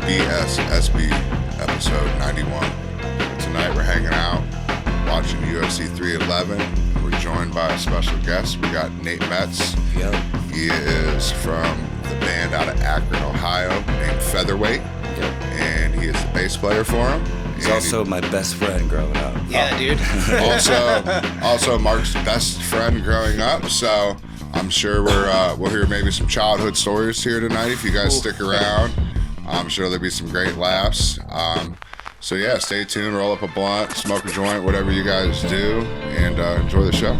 to BSSB episode 91. Tonight we're hanging out, watching UFC 311. We're joined by a special guest. We got Nate Metz. Yep. He is from the band out of Akron, Ohio, named Featherweight. Yep. And he is the bass player for him. He's also my best friend growing up. Yeah, dude. also Mark's best friend growing up. So I'm sure we'll hear maybe some childhood stories here tonight if you guys stick around. I'm sure there'll be some great laughs. So yeah, stay tuned, roll up a blunt, smoke a joint, whatever you guys do, and enjoy the show.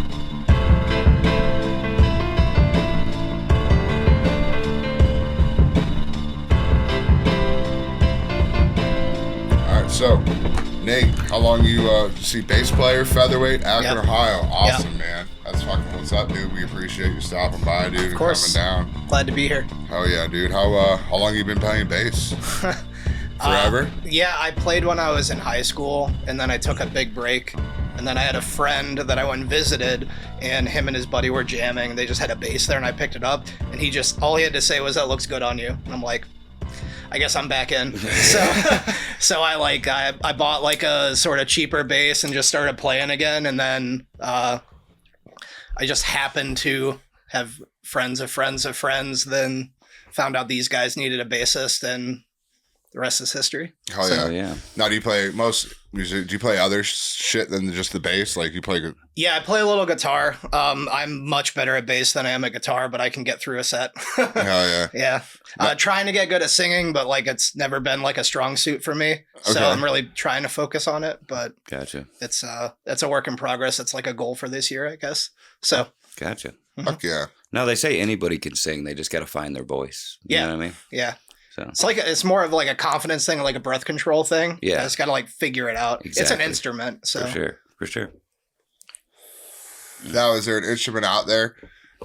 All right, so Nate, how long you see bass player, Featherweight, Akron, Yep. Ohio? Awesome, Yep. man. That's fucking what's up, dude. We appreciate you stopping by, dude, and course. coming down. Glad to be here. Hell yeah, dude. How long you been playing bass? Forever? Yeah, I played when I was in high school, and then I took a big break. And then I had a friend that I went and visited, and him and his buddy were jamming. They just had a bass there, and I picked it up. And all he had to say was, "That looks good on you." And I'm like, I guess I'm back in. So I bought like a sort of cheaper bass and just started playing again. And then I just happened to have friends of friends of friends. Then found out these guys needed a bassist, and the rest is history. Hell yeah. yeah. Now, do you play most music? Do you play other shit than just the bass? Like you play? Yeah, I play a little guitar. I'm much better at bass than I am at guitar, but I can get through a set. Hell yeah. Yeah. Trying to get good at singing, but like it's never been like a strong suit for me. So Okay. I'm really trying to focus on it, but Gotcha. it's a work in progress. It's like a goal for this year, I guess. So Gotcha. Fuck yeah. No, they say anybody can sing. They just got to find their voice. You Yeah. know what I mean? yeah. So It's more of like a confidence thing, like a breath control thing. Yeah. I just gotta like figure it out. It's an Exactly. instrument. So For sure. Now, is there an instrument out there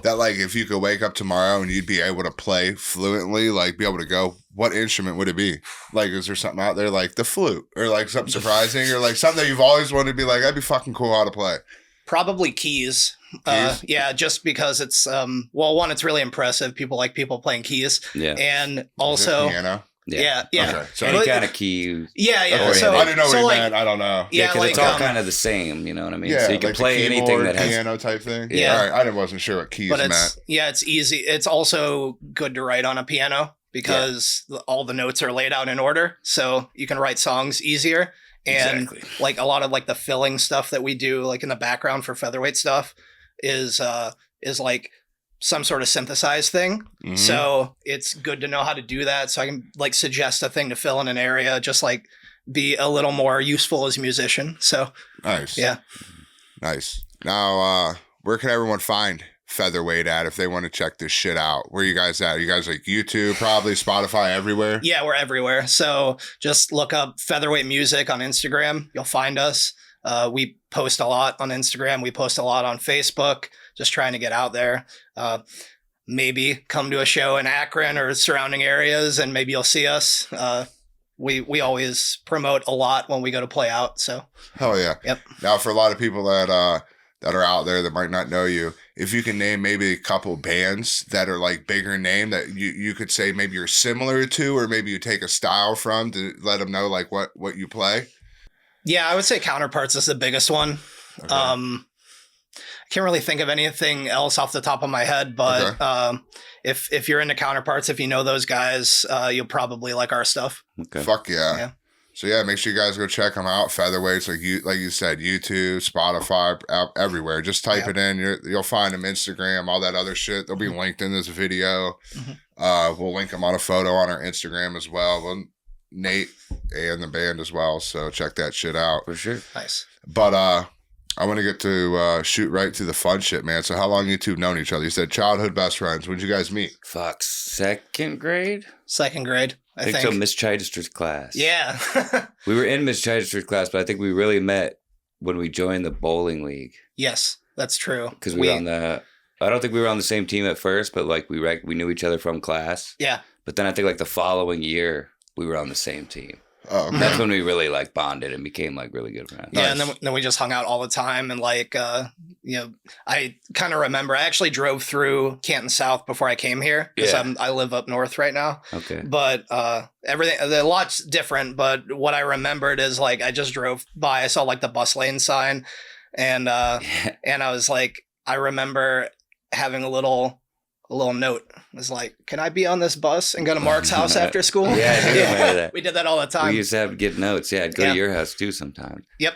that, like, if you could wake up tomorrow and you'd be able to play fluently, like, be able to go, what instrument would it be? Like, is there something out there like the flute or like something surprising or like something that you've always wanted to be like, that'd be fucking cool how to play? probably keys. Keys? Yeah, just because it's one, it's really impressive. People like people playing keys. Yeah. And Is it also piano? yeah. Okay. So Any kind of key. Yeah. Okay. So I didn't know what so he like, meant. I don't know. Yeah, because like, it's all kind of the same. You know what I mean? Yeah, So you can like the play anything keyboard, that has. piano type thing. Yeah. All right. I wasn't sure what keys but meant. it's easy. It's also good to write on a piano because all the notes are laid out in order, so you can write songs easier. And Exactly. like a lot of like the filling stuff that we do, like in the background for Featherweight stuff, is like some sort of synthesized thing. Mhm. So it's good to know how to do that. So I can like suggest a thing to fill in an area, just like be a little more useful as a musician. So Nice. yeah. Nice. Now, where can everyone find Featherweight at if they want to check this shit out? Where you guys at? You guys like YouTube, probably Spotify, everywhere? Yeah, we're everywhere. So just look up Featherweight Music on Instagram. You'll find us. We post a lot on Instagram. We post a lot on Facebook, just trying to get out there. Maybe come to a show in Akron or surrounding areas and maybe you'll see us. We always promote a lot when we go to play out. So Hell yeah. Yep. Now, for a lot of people that are out there that might not know you, if you can name maybe a couple bands that are like bigger name that you could say maybe you're similar to, or maybe you take a style from to let them know like what you play. yeah, I would say Counterparts is the biggest one. Okay. I can't really think of anything else off the top of my head, but if you're into Counterparts, if you know those guys, you'll probably like our stuff. Okay. Fuck yeah. Yeah. So yeah, make sure you guys go check them out. Featherweights, like you said, YouTube, Spotify, everywhere. Just type it in. You'll find them. Instagram, all that other shit. They'll be linked in this video. Mhm. We'll link them on a photo on our Instagram as well. Nate and the band as well. So check that shit out. For sure. Nice. But I want to get to shoot right to the fun shit, man. So how long you two known each other? You said childhood best friends. When'd you guys meet? Fuck. Second grade? Second grade, I think. so. Miss Chichester's class. Yeah. We were in Miss Chichester's class, but I think we really met when we joined the bowling league. Yes, that's true. Because we were on the. I don't think we were on the same team at first, but like we knew each other from class. Yeah. But then I think like the following year we were on the same team. Oh, okay. That's when we really like bonded and became like really good friends. Yeah, Nice. and then we just hung out all the time, and like, I kind of remember I actually drove through Canton South before I came here because Yeah. I live up north right now. Okay. But everything, a lot's different. But what I remembered is like I just drove by, I saw like the bus lane sign, and and I was like, I remember having a little note. It was like, can I be on this bus and go to Mark's house after school? Yeah, I do remember that. We did that all the time. We used to have to get notes. Yeah, I'd go to your house too sometimes. Yep.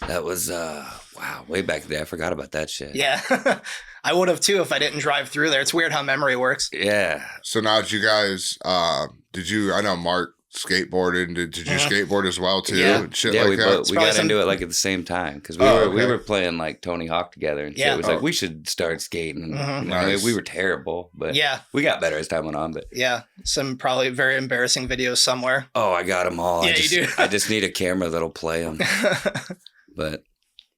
That was wow, way back there. I forgot about that shit. Yeah. I would have too if I didn't drive through there. It's weird how memory works. Yeah. So now, did you guys? I know Mark skateboarded. Did you skateboard as well too? Yeah. And shit Yeah, like we that. got into it like at the same time because we okay. were playing like Tony Hawk together and shit. Yeah. It was like we should start skating. Mhm. You know, I mean, Nice. we were terrible, but Yeah. we got better as time went on. But Yeah. Some probably very embarrassing videos somewhere. oh, I got them all. Yeah, you do. I just need a camera that'll play them. But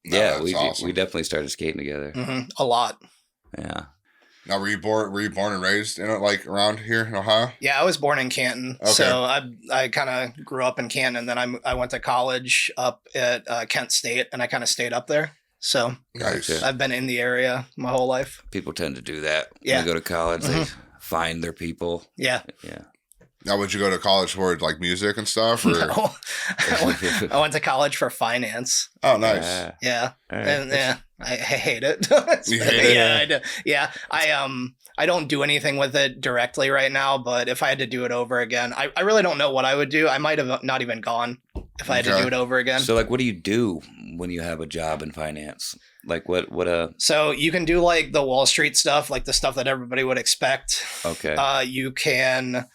No, yeah, that's awesome. we definitely started skating together. A lot. Yeah. Now, were you born and raised in it, like around here in Ohio? Yeah, I was born in Canton, Okay. so I kind of grew up in Canton. And then I went to college up at Kent State, and I kind of stayed up there. So Nice. Gotcha. I've been in the area my whole life. People tend to do that when Yeah. they go to college. They find their people. Yeah. Yeah. Now, would you go to college for like music and stuff? Or? No. I went to college for finance. Oh, nice. Yeah. All right. And yeah, I hate it. You hate it? Yeah, I do. Yeah, I don't do anything with it directly right now, but if I had to do it over again, I really don't know what I would do. I might have not even gone if I had to Okay. do it over again. So, like, what do you do when you have a job in finance? Like, what So you can do like the Wall Street stuff, like the stuff that everybody would expect. okay. You can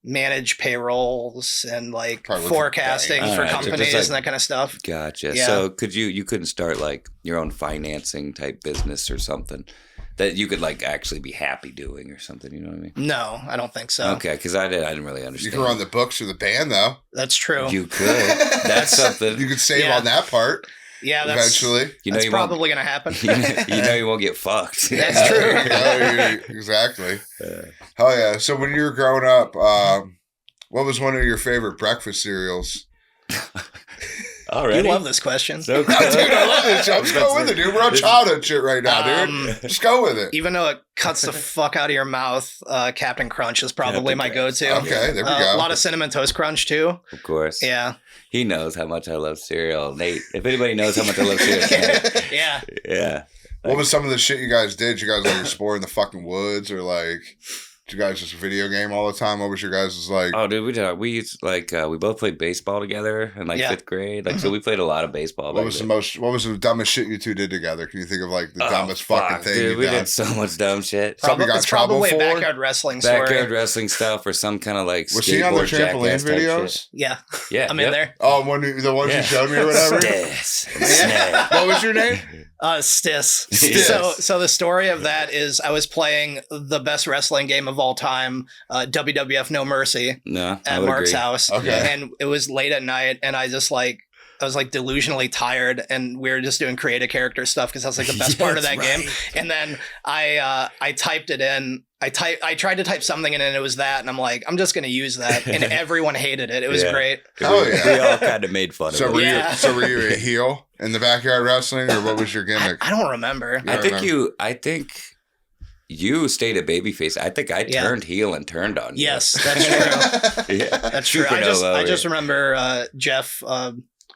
manage payrolls and like Probably with a forecasting bank. for Alright, so just companies like- and that kind of stuff. Gotcha. Yeah. So you couldn't start like your own financing type business or something that you could like actually be happy doing or something, you know what I mean? No, I don't think so. Okay, because I didn't really You understand. can run the books for the band, though. That's true. You could. That's something. You could save Yeah. on that part Yeah, that's eventually. You know that's you probably going to happen. won't. You know you won't get fucked. That's true. Exactly. Hell yeah. So when you were growing up, what was one of your favorite breakfast cereals? Already. You love this question. So Dude, I love this shit. Just go with it, dude. We're on childhood shit right now, dude. Just go with it. Even though it cuts the fuck out of your mouth, Captain Crunch is probably Captain my Crunch. go-to. Okay, there we go. A lot of Cinnamon Toast Crunch too. Of course. Yeah. He knows how much I love cereal. Nate, if anybody knows how much I love cereal, Nate. Yeah. Yeah. What was some of the shit you guys did? Did you guys like explore in the fucking woods, or like did you guys just video game all the time? What was your guys' like? Oh, dude, we used like we both played baseball together in like Yeah. 5th grade. Like, so we played a lot of baseball. What was the dumbest shit you two did together? Can you think of like the dumbest fuck, fucking thing dude, you've we done? did so much dumb shit. Something you got in It's trouble probably a for? backyard wrestling story. Backyard wrestling stuff or some kind of like Was she on the skateboard trampoline jackass type videos? shit. Yeah. Yeah, I'm in there. Oh, the ones you showed me or whatever. Stis and Snag. What was your name? Stis. Stis. So the story of that is I was playing the best wrestling game of all time, WWF No Mercy, No, I at would Mark's agree. house. Okay. And it was late at night, and I was delusionally tired, and we were just doing creative character stuff because that's like the best part of that game. And then I typed it in. I tried to type something in, and it was that, and I'm like, I'm just gonna use that, and everyone hated it. It was Yeah. great. Hell yeah. We all kind of made fun So of were it. Yeah. were you a heel in the backyard wrestling, or what was your gimmick? I don't remember. Yeah. I think you stayed a babyface. I think I Yeah. turned heel and turned on you. Yes, that's true. Yeah. That's true. Supernova I just over remember Jeff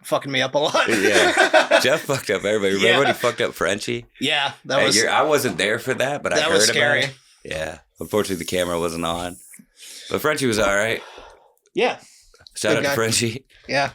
fucking me up a lot. Yeah. Jeff fucked up everybody. Remember Yeah. when he fucked up Frenchie? Yeah, that Hey, was I wasn't there for that, but I that heard was about scary. it. Yeah. Unfortunately, the camera wasn't on. But Frenchie was all right. Yeah, Shout Good out guy. to Frenchie. yeah.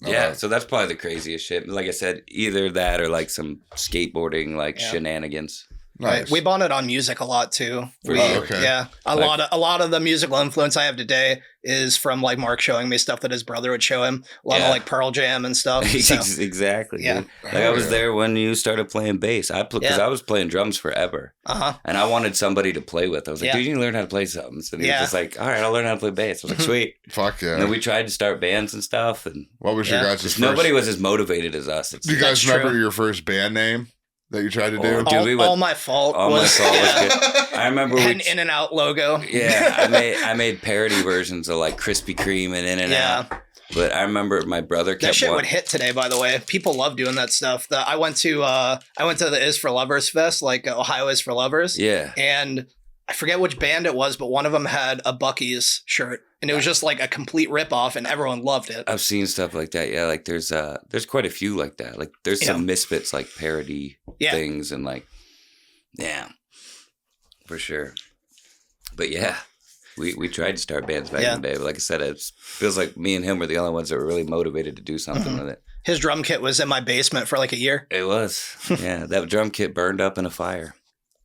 Yeah, so that's probably the craziest shit. Like I said, either that or like some skateboarding like Yeah. shenanigans. Nice. We bonded on music a lot too. For We- sure. okay. Yeah, a lot of the musical influence I have today is from like Mark showing me stuff that his brother would show him. A lot Yeah. of like Pearl Jam and stuff. So, Exactly. Yeah. Dude. Like I was there when you started playing bass. Because Yeah. I was playing drums forever, and I wanted somebody to play with. I was like, Yeah. dude, you need to learn how to play something. So he Yeah. was just like, all right, I'll learn how to play bass. I was like, sweet. Fuck yeah. And then we tried to start bands and stuff, and What was your Yeah. guys' just first? nobody was as motivated as us. Do you guys That's remember true. your first band name? that you tried to do? All my fault. All my fault was good. I remember an In-N-Out logo. Yeah, I made parody versions of like Krispy Kreme and In-N-Out. Yeah. But I remember my brother kept that shit would hit today. By the way, people love doing that stuff. I went to the Is for Lovers Fest, like Ohio Is for Lovers. Yeah, and I forget which band it was, but one of them had a Buc-ee's shirt, and it was just like a complete ripoff, and everyone loved it. I've seen stuff like that. Yeah, like there's quite a few like that. Like there's some Misfits like parody things, and like for sure. But yeah. We tried to start bands back in the day, but like I said, it feels like me and him were the only ones that were really motivated to do something with it. His drum kit was in my basement for like a year. It was. Yeah, that drum kit burned up in a fire.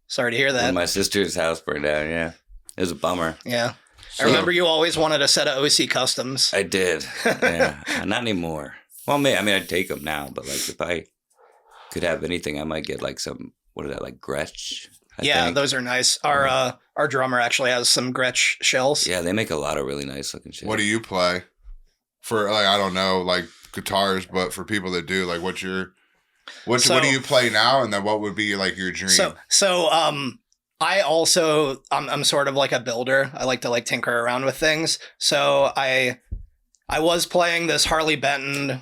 Sorry to hear that. When my sister's house burned down, yeah. It was a bummer. Yeah. I remember you always wanted a set of OC Customs. I did. Yeah. Not anymore. Well, I'd take them now, but like if I could have anything, I might get like some, what is that, like Gretsch? I think. Those are nice. Our drummer actually has some Gretsch shells. Yeah, they make a lot of really nice looking shit. What do you play? For like I don't know, like guitars, but for people that do, like what do you play now, and then what would be like your dream? I'm sort of like a builder. I like to like tinker around with things. So I was playing this Harley Benton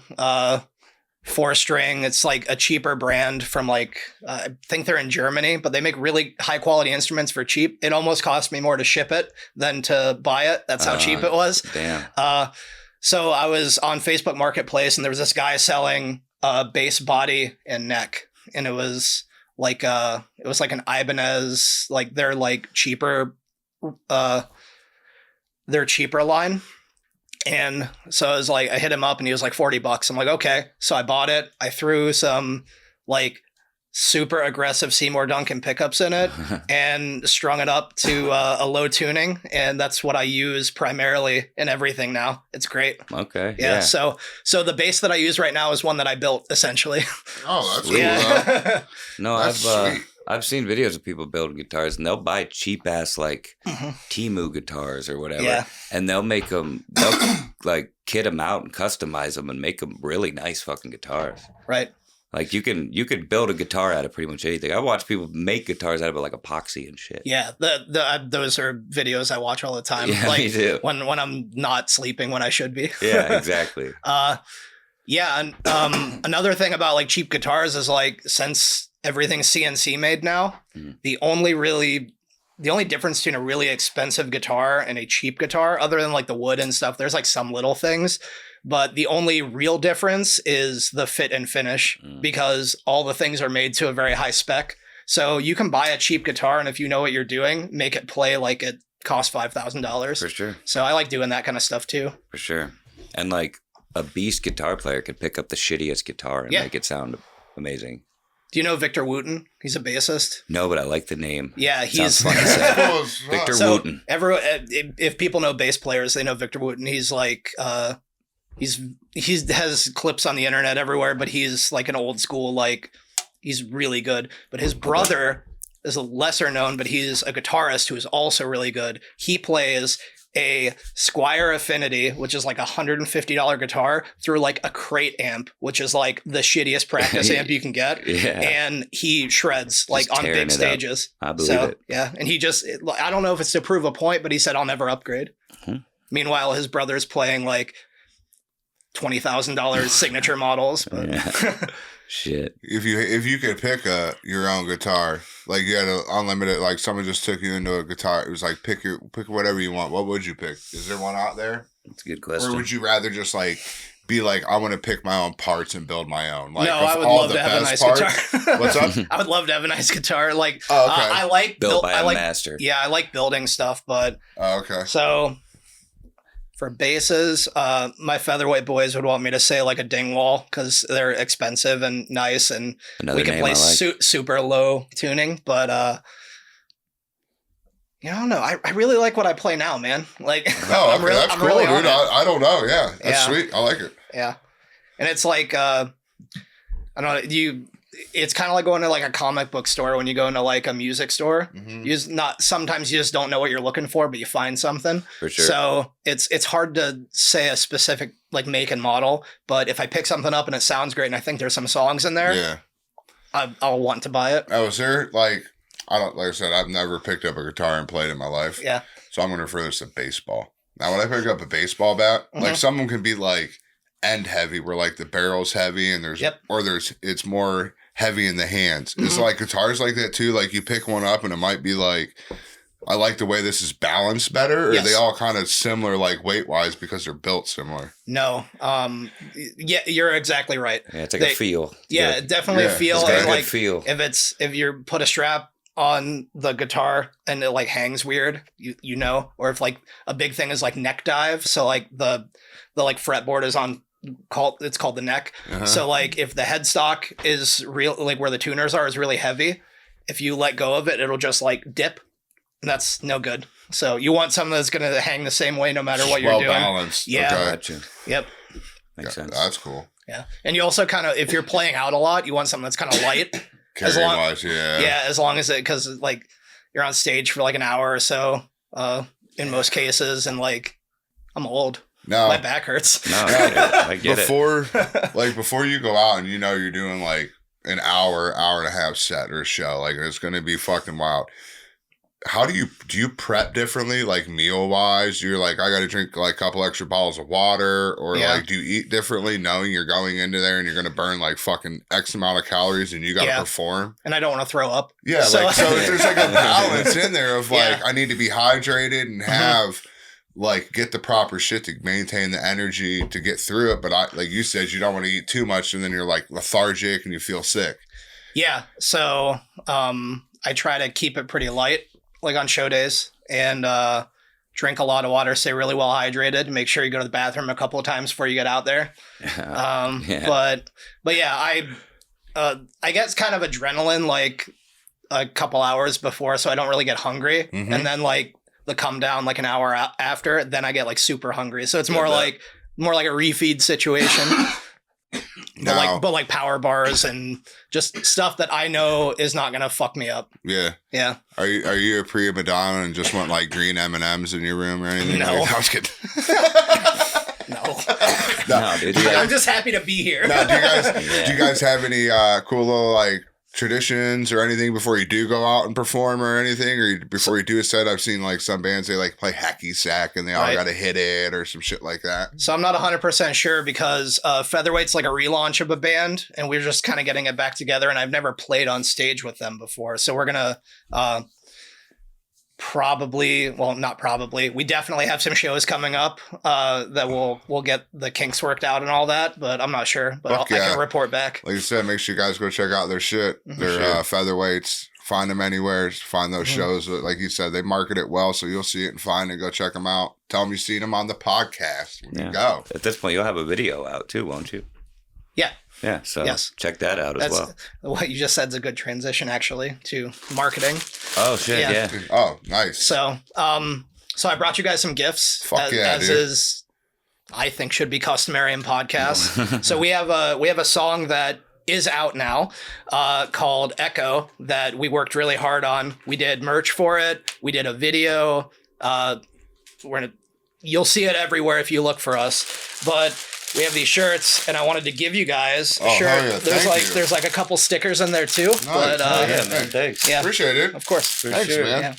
4-string. It's like a cheaper brand from like, I think they're in Germany, but they make really high quality instruments for cheap. It almost cost me more to ship it than to buy it. That's how cheap it was. Damn. So I was on Facebook Marketplace, and there was this guy selling bass body and neck. And it was like an Ibanez, like their like cheaper line. And so I was like, I hit him up and he was like $40. I'm like, okay. So I bought it. I threw some like super aggressive Seymour Duncan pickups in it and strung it up to a low tuning. And that's what I use primarily in everything now. It's great. Okay. Yeah. So the bass that I use right now is one that I built essentially. Oh, that's cool. Yeah. No, I've seen videos of people building guitars, and they'll buy cheap ass like Temu guitars or whatever, and they'll like kit them out and customize them and make them really nice fucking guitars. Right. Like you could build a guitar out of pretty much anything. I watch people make guitars out of like epoxy and shit. Yeah, those are videos I watch all the time. Yeah, like me too. When I'm not sleeping when I should be. Yeah, exactly. And another thing about like cheap guitars is like since everything's CNC made now, the only difference between a really expensive guitar and a cheap guitar, other than like the wood and stuff, there's like some little things, but the only real difference is the fit and finish because all the things are made to a very high spec. So you can buy a cheap guitar, and if you know what you're doing, make it play like it costs $5,000. For sure. So I like doing that kind of stuff too. For sure. And like a beast guitar player could pick up the shittiest guitar and make it sound amazing. Do you know Victor Wooten? He's a bassist. No, but I like the name. Yeah, he's fun to say. Victor Wooten. If people know bass players, they know Victor Wooten. He's like he has clips on the internet everywhere, but he's like an old school, like he's really good. But his brother is a lesser known, but he's a guitarist who is also really good. He plays a Squier Affinity, which is like $150 guitar, through like a crate amp, which is like the shittiest practice amp you can get. Yeah. And he shreds like on big stages. I believe it. Yeah. And I don't know if it's to prove a point, but he said, I'll never upgrade. Meanwhile, his brother's playing like $20,000 signature models. But shit. If you could pick your own guitar, like you had an unlimited, like someone just took you into a guitar, it was like pick whatever you want. What would you pick? Is there one out there? That's a good question. Or would you rather just like be like, I want to pick my own parts and build my own? Like, no, I would love to have a nice guitar. What's up? I would love to have a nice guitar. Like, okay. I like built by a master. Yeah, I like building stuff, but okay. So for basses, my Featherweight boys would want me to say like a Dingwall because they're expensive and nice, and we can play super low tuning. But I don't know. I really like what I play now, man. Like, that's cool, really dude. I don't know. Yeah, that's sweet. I like it. Yeah, and it's like I don't know. It's kind of like going to like a comic book store when you go into like a music store. Sometimes you just don't know what you're looking for, but you find something. For sure. So it's hard to say a specific like make and model, but if I pick something up and it sounds great and I think there's some songs in there. Yeah. I'll want to buy it. Oh, is there like I said, I've never picked up a guitar and played in my life. Yeah. So I'm gonna refer this to baseball. Now, when I pick up a baseball bat, like some of them can be like end heavy, where like the barrel's heavy, and it's more heavy in the hands. It's like guitars like that too. Like you pick one up, and it might be like, I like the way this is balanced better. Or are they all kind of similar, like weight wise, because they're built similar? No. Yeah, you're exactly right. Yeah, it's like a feel. Yeah, definitely a feel. It's got a like good feel. If you put a strap on the guitar and it like hangs weird, you know, or if like a big thing is like neck dive, so like the like fretboard is it's called the neck. So like if the headstock is real, like where the tuners are is really heavy, if you let go of it, it'll just like dip, and that's no good. So you want something that's going to hang the same way no matter what you're doing. Well balanced. Yeah. Okay. Gotcha. Yep. Makes sense. That's cool. Yeah. And you also kind of, if you're playing out a lot, you want something that's kind of light. Carrying wise, yeah. Yeah, as long as because like you're on stage for like an hour or so, in most cases, and like I'm old. No, my back hurts. No, I get it. Before you go out and you know you're doing like an hour and a half set or show, like it's gonna be fucking wild. How do you prep differently, like meal wise? You're like, I got to drink like a couple extra bottles of water, or like, do you eat differently knowing you're going into there and you're going to burn like fucking X amount of calories and you got to perform? And I don't want to throw up. Yeah. So there's like a balance in there of like, I need to be hydrated and have like get the proper shit to maintain the energy to get through it. But like you said, you don't want to eat too much and then you're like lethargic and you feel sick. Yeah. So, I try to keep it pretty light, like on show days, and drink a lot of water, stay really well hydrated, make sure you go to the bathroom a couple of times before you get out there. But yeah, I get kind of adrenaline like a couple hours before, so I don't really get hungry. And then like the come down like an hour after, then I get like super hungry. So it's more like a refeed situation. But like power bars and just stuff that I know is not gonna fuck me up. Yeah. Yeah. Are you a prima donna and just want like green M&Ms in your room or anything? No. I was kidding. No, dude. I'm just happy to be here. No, do you guys have any cool little like traditions or anything before you do go out and perform or anything, or before you do a set? I've seen like some bands, they like play hacky sack and they all got to hit it or some shit like that. So I'm not 100% sure because Featherweight's like a relaunch of a band and we're just kind of getting it back together, and I've never played on stage with them before. So we're gonna we definitely have some shows coming up that we'll get the kinks worked out and all that, but I'm not sure. But I can report back. Like you said, make sure you guys go check out their shit. Their Featherweights. Find them anywhere. Find those shows. Like you said, they market it well, so you'll see it and find it. Go check them out. Tell them you've seen them on the podcast when you go. At this point, you'll have a video out too, won't you? Yeah. Yeah, so check that out as well. What you just said is a good transition, actually, to marketing. Oh, shit, yeah. Oh, nice. So I brought you guys some gifts. Fuck as is, I think, should be customary in podcasts. So we have a song that is out now called Echo that we worked really hard on. We did merch for it. We did a video. You'll see it everywhere if you look for us. But we have these shirts, and I wanted to give you guys a shirt. Yeah, there's like a couple stickers in there too. Nice. But man, thanks. Yeah, appreciate it. Of course. Thanks, man. Yeah.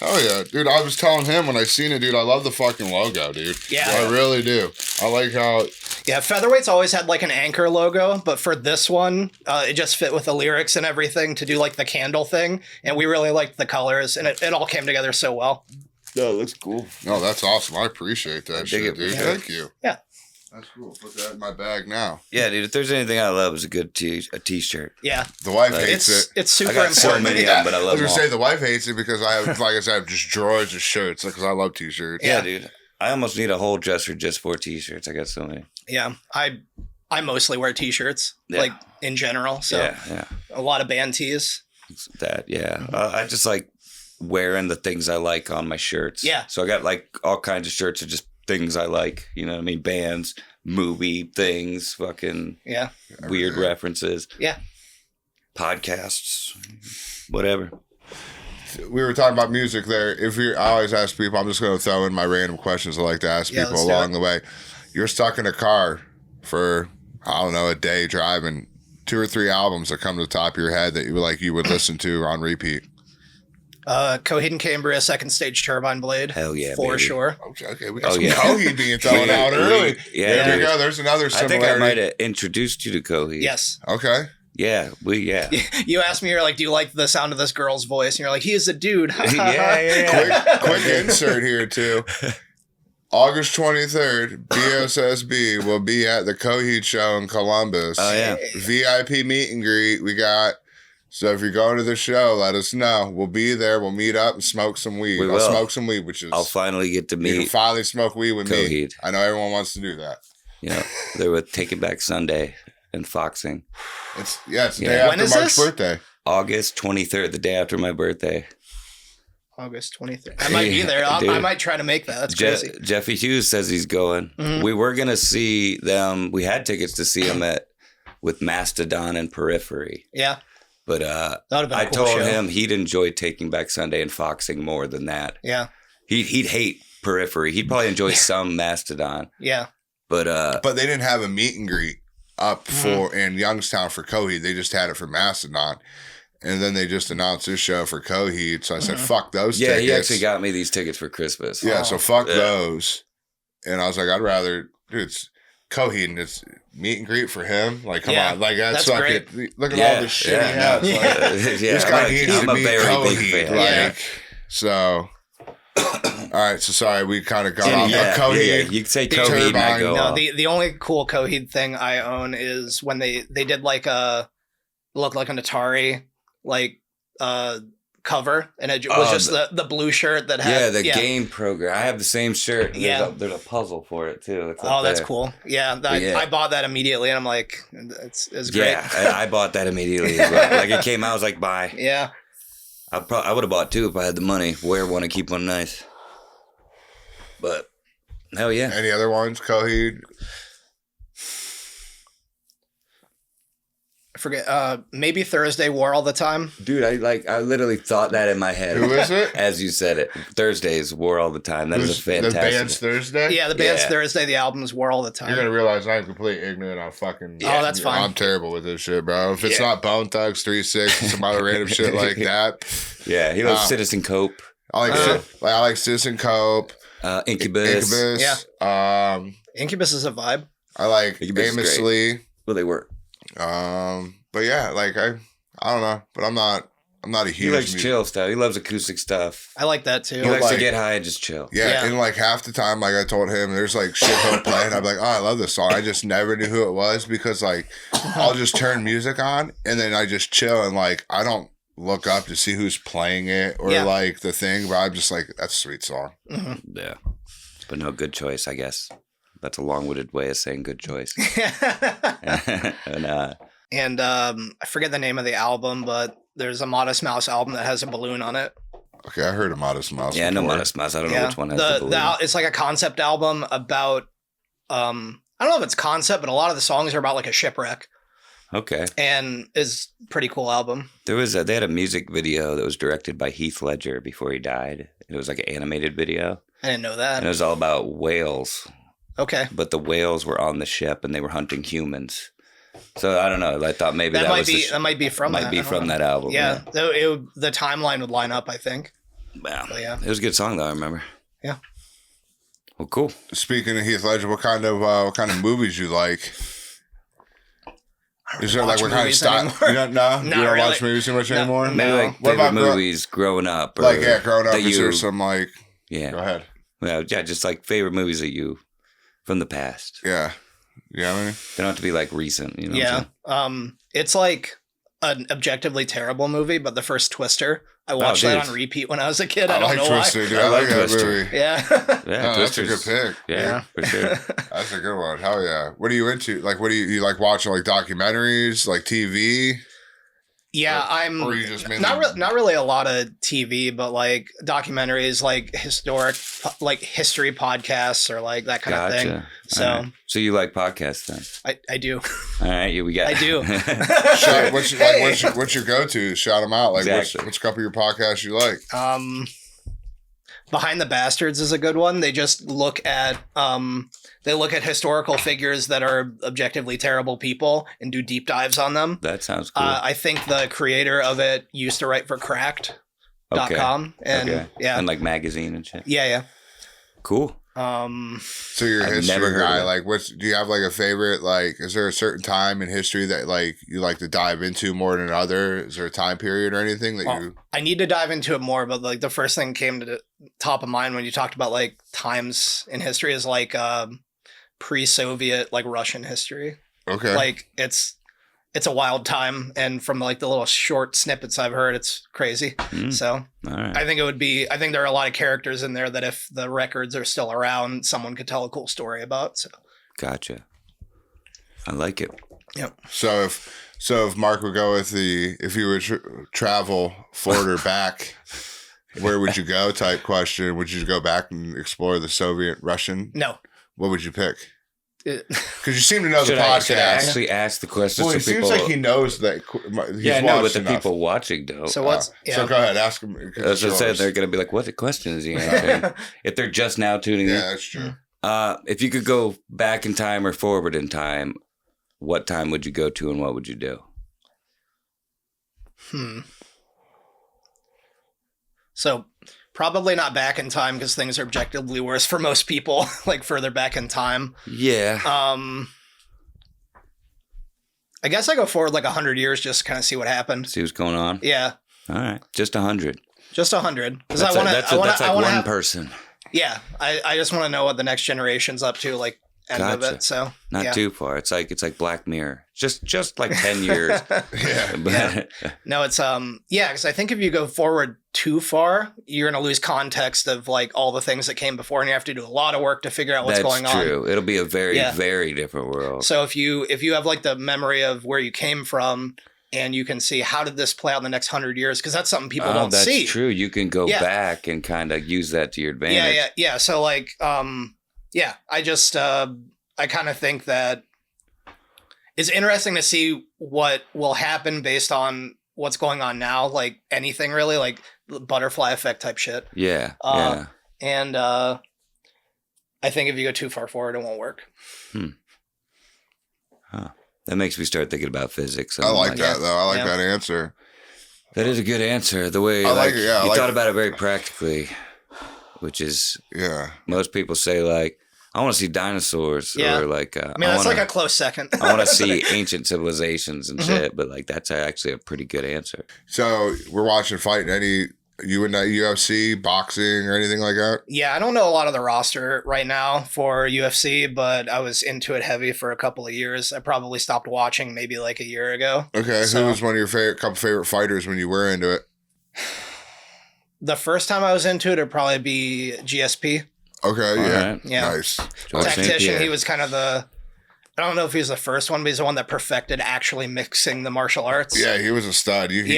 Oh yeah, dude. I was telling him when I seen it, dude. I love the fucking logo, dude. Yeah, I really do. I like how. Yeah, Featherweight's always had like an anchor logo, but for this one, it just fit with the lyrics and everything to do like the candle thing, and we really liked the colors, and it all came together so well. No, it looks cool. No, that's awesome. I appreciate that shit, dude. Thank you. Yeah. That's cool. Put that in my bag now. Yeah, dude. If there's anything I love, is a good t-shirt. Yeah, the wife hates it. It's super important. So many of them, but I love them. I was gonna say the wife hates it because I have, like I said, I have just drawers of shirts because I love t-shirts. Yeah, dude. I almost need a whole dresser just for t-shirts. I got so many. Yeah, I mostly wear t-shirts, like in general. So yeah, a lot of band tees. I just like wearing the things I like on my shirts. Yeah. So I got like all kinds of shirts of just things I like, you know what I mean? Bands, movie things, fucking weird references. Yeah. Podcasts, whatever. We were talking about music there. I always ask people, I'm just going to throw in my random questions I like to ask people along the way. You're stuck in a car for, I don't know, a day driving. 2 or 3 albums that come to the top of your head that you would listen to on repeat? Coheed and Cambria, Second Stage Turbine Blade. Hell yeah, for baby. sure. Okay, we got some Coheed being thrown out early. Yeah, there we go. There's another similarity. I think I might have introduced you to Coheed. Yes. Okay. Yeah, You asked me, you're like, do you like the sound of this girl's voice? And you're like, he is a dude. Quick insert here too. August 23rd, BSSB will be at the Coheed show in Columbus. Oh yeah. VIP meet and greet we got. So if you're going to the show, let us know. We'll be there. We'll meet up and smoke some weed. We I'll will. smoke some weed, which is I'll finally get to you can meet. finally smoke weed with me. Coheed. I know everyone wants to do that. You know, they were Taking Back Sunday and Foxing. It's the day When after is Mark's this? birthday. August 23rd, the day after my birthday. August 23rd. I might be there. Dude. I might try to make that. That's crazy. Jeffy Hughes says he's going. Mhm. We were going to see them. We had tickets to see them with Mastodon and Periphery. Yeah. But That would have been a I cool told show. him he'd enjoy Taking Back Sunday and Foxing more than that. Yeah. He'd hate Periphery. He'd probably enjoy some Mastodon. Yeah. But But they didn't have a meet and greet up for in Youngstown for Coheed. They just had it for Mastodon. And then they just announced this show for Coheed. So I said, fuck those yeah, tickets. he actually got me these tickets for Christmas. Yeah, so fuck Yeah. those. And I was like, I'd rather, dude, it's Coheed and it's meet and greet for him. Like, come Yeah, on. Like, that's, that's like, great. look at Yeah, all this shit yeah. he knows. Like, Yeah, this guy I'm needs to a meet very Coheed. big fan. Like, Yeah. so, all right. So, sorry, we kind of got off. Yeah, Coheed. You can say The Coheed and I turbine. go No, off. the only cool Coheed thing I own is when they did like looked like an Atari cover, and it was just the blue shirt that had the game program. I have the same shirt. Yeah. There's a puzzle for it too. It's Oh, up that's there. cool. Yeah, I bought that immediately, and I'm like, it's great. Yeah, I bought that immediately as well. Like it came out, I was like, buy. Yeah. I would have bought two if I had the money. Wear one and keep one nice. But hell yeah. Any other ones? Coheed? I forget. Maybe Thursday War All the Time. Dude, I literally thought that in my head. Who is it? As you said it. Thursdays War All the Time. That is a fantastic. The band's Thursday? Yeah, the band's Yeah. Thursday. The album's War All the Time. You're going to realize I'm completely ignorant on fucking... Oh, that's fine. I'm terrible with this shit, bro. If it's Yeah. not Bone Thugs 3-6, some other random shit like that. Yeah, he loves Citizen Cope. I like Citizen Cope. Incubus. Yeah. Incubus is a vibe. I like Incubus is Amos great. Lee. Well, they were. But yeah, like I don't know, but I'm not a He huge likes music- chill stuff. He loves acoustic stuff. I like that too. He likes to like- get high and just chill. Yeah, Yeah. and like half the time, like I told him, there's like shit he'll play, and I'm like, oh, I love this song. I just never knew who it was because like I'll just turn music on and then I just chill and like I don't look up to see who's playing it or Yeah. like the thing, but I'm just like, that's a sweet song. Mhm. Yeah. But no, good choice, I guess. That's a long-winded way of saying good choice. And I forget the name of the album, but there's a Modest Mouse album that has a balloon on it. Okay, I heard of Modest Mouse. yeah, no before. Modest Mouse. I don't know which one has the balloon. It's like a concept album about I don't know if it's concept, but a lot of the songs are about like a shipwreck, Okay. and is pretty cool album. They had a music video that was directed by Heath Ledger before he died. It was like an animated video. I didn't know And that. it was all about whales. Okay, But the whales were on the ship and they were hunting humans. So I don't know. I thought maybe that that might was be that might be from that. I don't know. that album. Yeah, the timeline would line up, I think. Yeah. But yeah. It was a good song though, I remember. Yeah. Well, cool. Speaking of Heath Ledger, what kind of movies you like? Is there like watch what kind of movies style? anymore. You don't Not watch really. movies too much No. anymore. Maybe No. like What favorite about movies growing up. Or Like growing up, that is there you- some like? Yeah. Go ahead. Well, yeah, just like favorite movies that you from the past. Yeah. Yeah, I mean, They don't have to be like recent, you know. Yeah. It's like an objectively terrible movie, but the first Twister, I watched that dude. on repeat when I was a kid. I I don't like know Twister, dude. I I like like that Twister. movie. why. Yeah. Yeah, No, that's a good Twister's- pick. Yeah, for sure. That's a good one. Hell yeah. What are you into? Like, what do you like watching? Like documentaries, like TV? Yeah, I'm Or you just mainly- not really a lot of TV, but like documentaries, like historic, like history podcasts or like that kind of thing. Gotcha. So All right. So you like podcasts then? I do. All right, we got. I do. Shout, what's Hey. what's your go to? Shout them out. Like, Exactly. what's a couple of your podcasts you like? Behind the Bastards is a good one. They just look at historical figures that are objectively terrible people and do deep dives on them. That sounds cool. I think the creator of it used to write for Cracked.com and and like magazine and shit. Yeah. Cool. So you're a history guy. Like, do you have like a favorite? Like, is there a certain time in history that like you like to dive into more than another? Is there a time period or anything that you? I need to dive into it more, but like the first thing came to the top of mind when you talked about like times in history is like pre-Soviet like Russian history. Okay. Like it's a wild time, and from like the little short snippets I've heard, it's crazy. So All right. I think there are a lot of characters in there that if the records are still around, someone could tell a cool story about. So Gotcha. I like it. Yep. So if Mark would go with if you would travel forward or back, where would you go? Type question. Would you go back and explore the Soviet Russian? No. What would you pick? Because you seem to know the podcast. Should I actually ask the question? Well, it seems like he knows that. I know, but the people watching don't. So what's? So go ahead, ask him. As I said, they're going to be like, "What question is he answering?" If they're just now tuning in. Yeah, that's true. If you could go back in time or forward in time, what time would you go to, and what would you do? So probably not back in time because things are objectively worse for most people, like further back in time. Yeah. I guess I go forward like 100 years just to kind of see what happened. See what's going on? Yeah. All right. Just 100. Just 100. Because That's like one person. Yeah. I just want to know what the next generation's up to, like end of it. So not too far. It's like Black Mirror. Just like 10 years. Yeah. No, it's because I think if you go forward too far, you're gonna lose context of like all the things that came before, and you have to do a lot of work to figure out what's going on. That's true. It'll be a very, very different world. So if you have like the memory of where you came from, and you can see how did this play out in the next 100 years, because that's something people don't see. That's true. You can go back and kind of use that to your advantage. Yeah. So like, I just I kind of think that it's interesting to see what will happen based on what's going on now. Like anything really, like butterfly effect type shit. Yeah. And I think if you go too far forward, it won't work. Huh. That makes me start thinking about physics. I like that though. I like that answer. That is a good answer. The way you thought about it very practically, which is most people say like, I want to see dinosaurs or like. I mean, that's like a close second. I want to see ancient civilizations and shit, but like that's actually a pretty good answer. So we're watching fight. You in that UFC, boxing, or anything like that? Yeah, I don't know a lot of the roster right now for UFC, but I was into it heavy for a couple of years. I probably stopped watching maybe like a year ago. Okay, who was one of your couple favorite fighters when you were into it? The first time I was into it, it'd probably be GSP. Okay, right. Nice. Tactician, he was kind of I don't know if he was the first one, but he's the one that perfected actually mixing the martial arts. Yeah, he was a stud. He was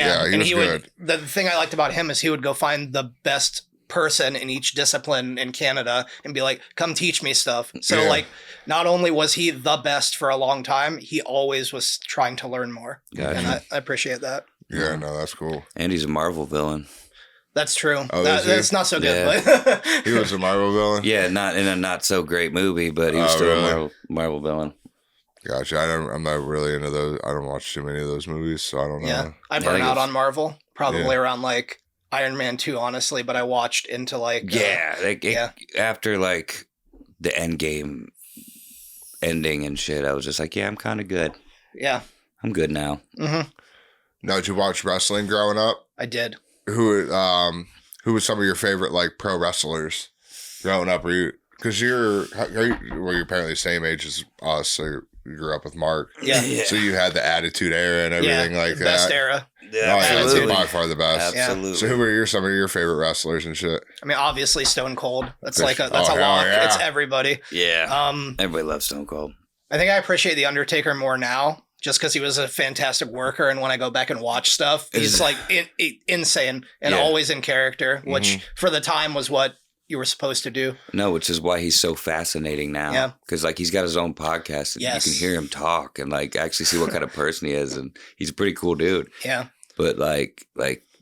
good. The thing I liked about him is he would go find the best person in each discipline in Canada and be like, come teach me stuff. So like, not only was he the best for a long time, he always was trying to learn more. Gotcha. And I appreciate that. Yeah, no, that's cool. And he's a Marvel villain. That's true. Oh, that's not so good. Yeah. But he was a Marvel villain? Yeah, not in a not so great movie, but he was still a Marvel villain. Gotcha. I'm not really into those. I don't watch too many of those movies, so I don't know. Yeah, I burned out on Marvel probably around like Iron Man 2, honestly, but I watched into like... after like the Endgame ending and shit, I was just like, I'm kind of good. Yeah. I'm good now. Mm-hmm. Now, did you watch wrestling growing up? I did. Who was some of your favorite like pro wrestlers growing up? Because you're apparently the same age as us, so you grew up with Mark. Yeah. So you had the Attitude Era and everything like that. Best era. Yeah, absolutely. By far the best. Absolutely. So who were some of your favorite wrestlers and shit? I mean, obviously Stone Cold. That's a lock. Yeah. It's everybody. Yeah. Everybody loves Stone Cold. I think I appreciate The Undertaker more now, just because he was a fantastic worker. And when I go back and watch stuff, he's like insane and always in character, which for the time was what you were supposed to do. No, which is why he's so fascinating now. Yeah. Because like he's got his own podcast and you can hear him talk and like actually see what kind of person he is. And he's a pretty cool dude. Yeah. But like,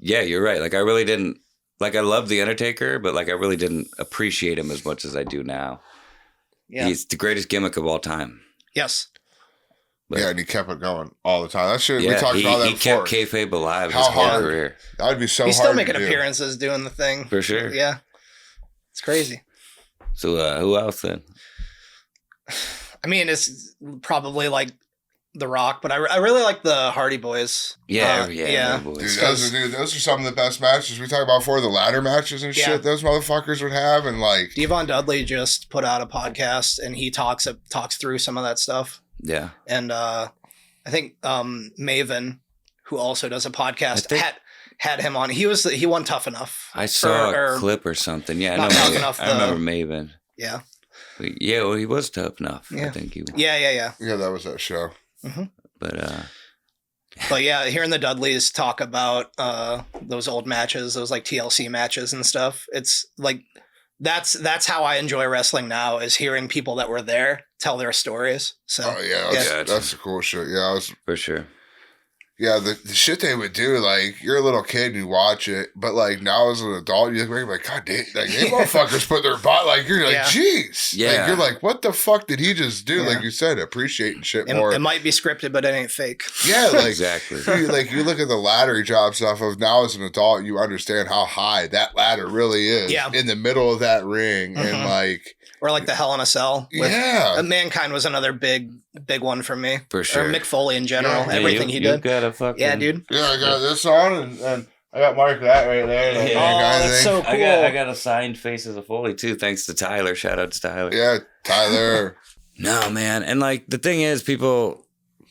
yeah, you're right. Like I really didn't like I love the Undertaker, but like I really didn't appreciate him as much as I do now. Yeah. He's the greatest gimmick of all time. Yes. But, and he kept it going all the time. That shit, we talked about that before. He kept kayfabe alive his whole career. That would be so hard. He's still making appearances doing the thing. For sure. Yeah. It's crazy. So who else then? I mean, it's probably like The Rock, but I really like the Hardy Boys. Yeah. Boys. Dude, those are some of the best matches we talked about before, the ladder matches and shit those motherfuckers would have. And like Devon Dudley just put out a podcast and he talks through some of that stuff. Yeah. And I think Maven, who also does a podcast, had him on. He won Tough Enough. I saw a clip or something. Yeah, I remember Maven. Yeah. But well, he was Tough Enough. Yeah. I think he was. Yeah. Yeah, that was that show. Mm-hmm. But yeah, hearing the Dudleys talk about those old matches, those like TLC matches and stuff, it's like that's how I enjoy wrestling now, is hearing people that were there tell their stories. So that's the cool shit. Yeah, for sure. Yeah, the shit they would do, like, you're a little kid and you watch it, but, like, now as an adult, you look like, God damn, like, they motherfuckers put their butt, like, you're like, jeez. Yeah. Like, you're like, what the fuck did he just do? Like you said, appreciating shit more. It might be scripted, but it ain't fake. Yeah, like, exactly. You look at the ladder job stuff of now as an adult, you understand how high that ladder really is in the middle of that ring. And, like... Or like the Hell in a Cell. Mankind was another big one for me. For sure. Or Mick Foley in general. Everything he did. Got a fucking... Yeah, dude. Yeah, I got this on and I got Mark that right there. Oh, that's so cool. I got a signed Faces of Foley too, thanks to Tyler. Shout out to Tyler. Yeah, Tyler. No, man. And like the thing is, people,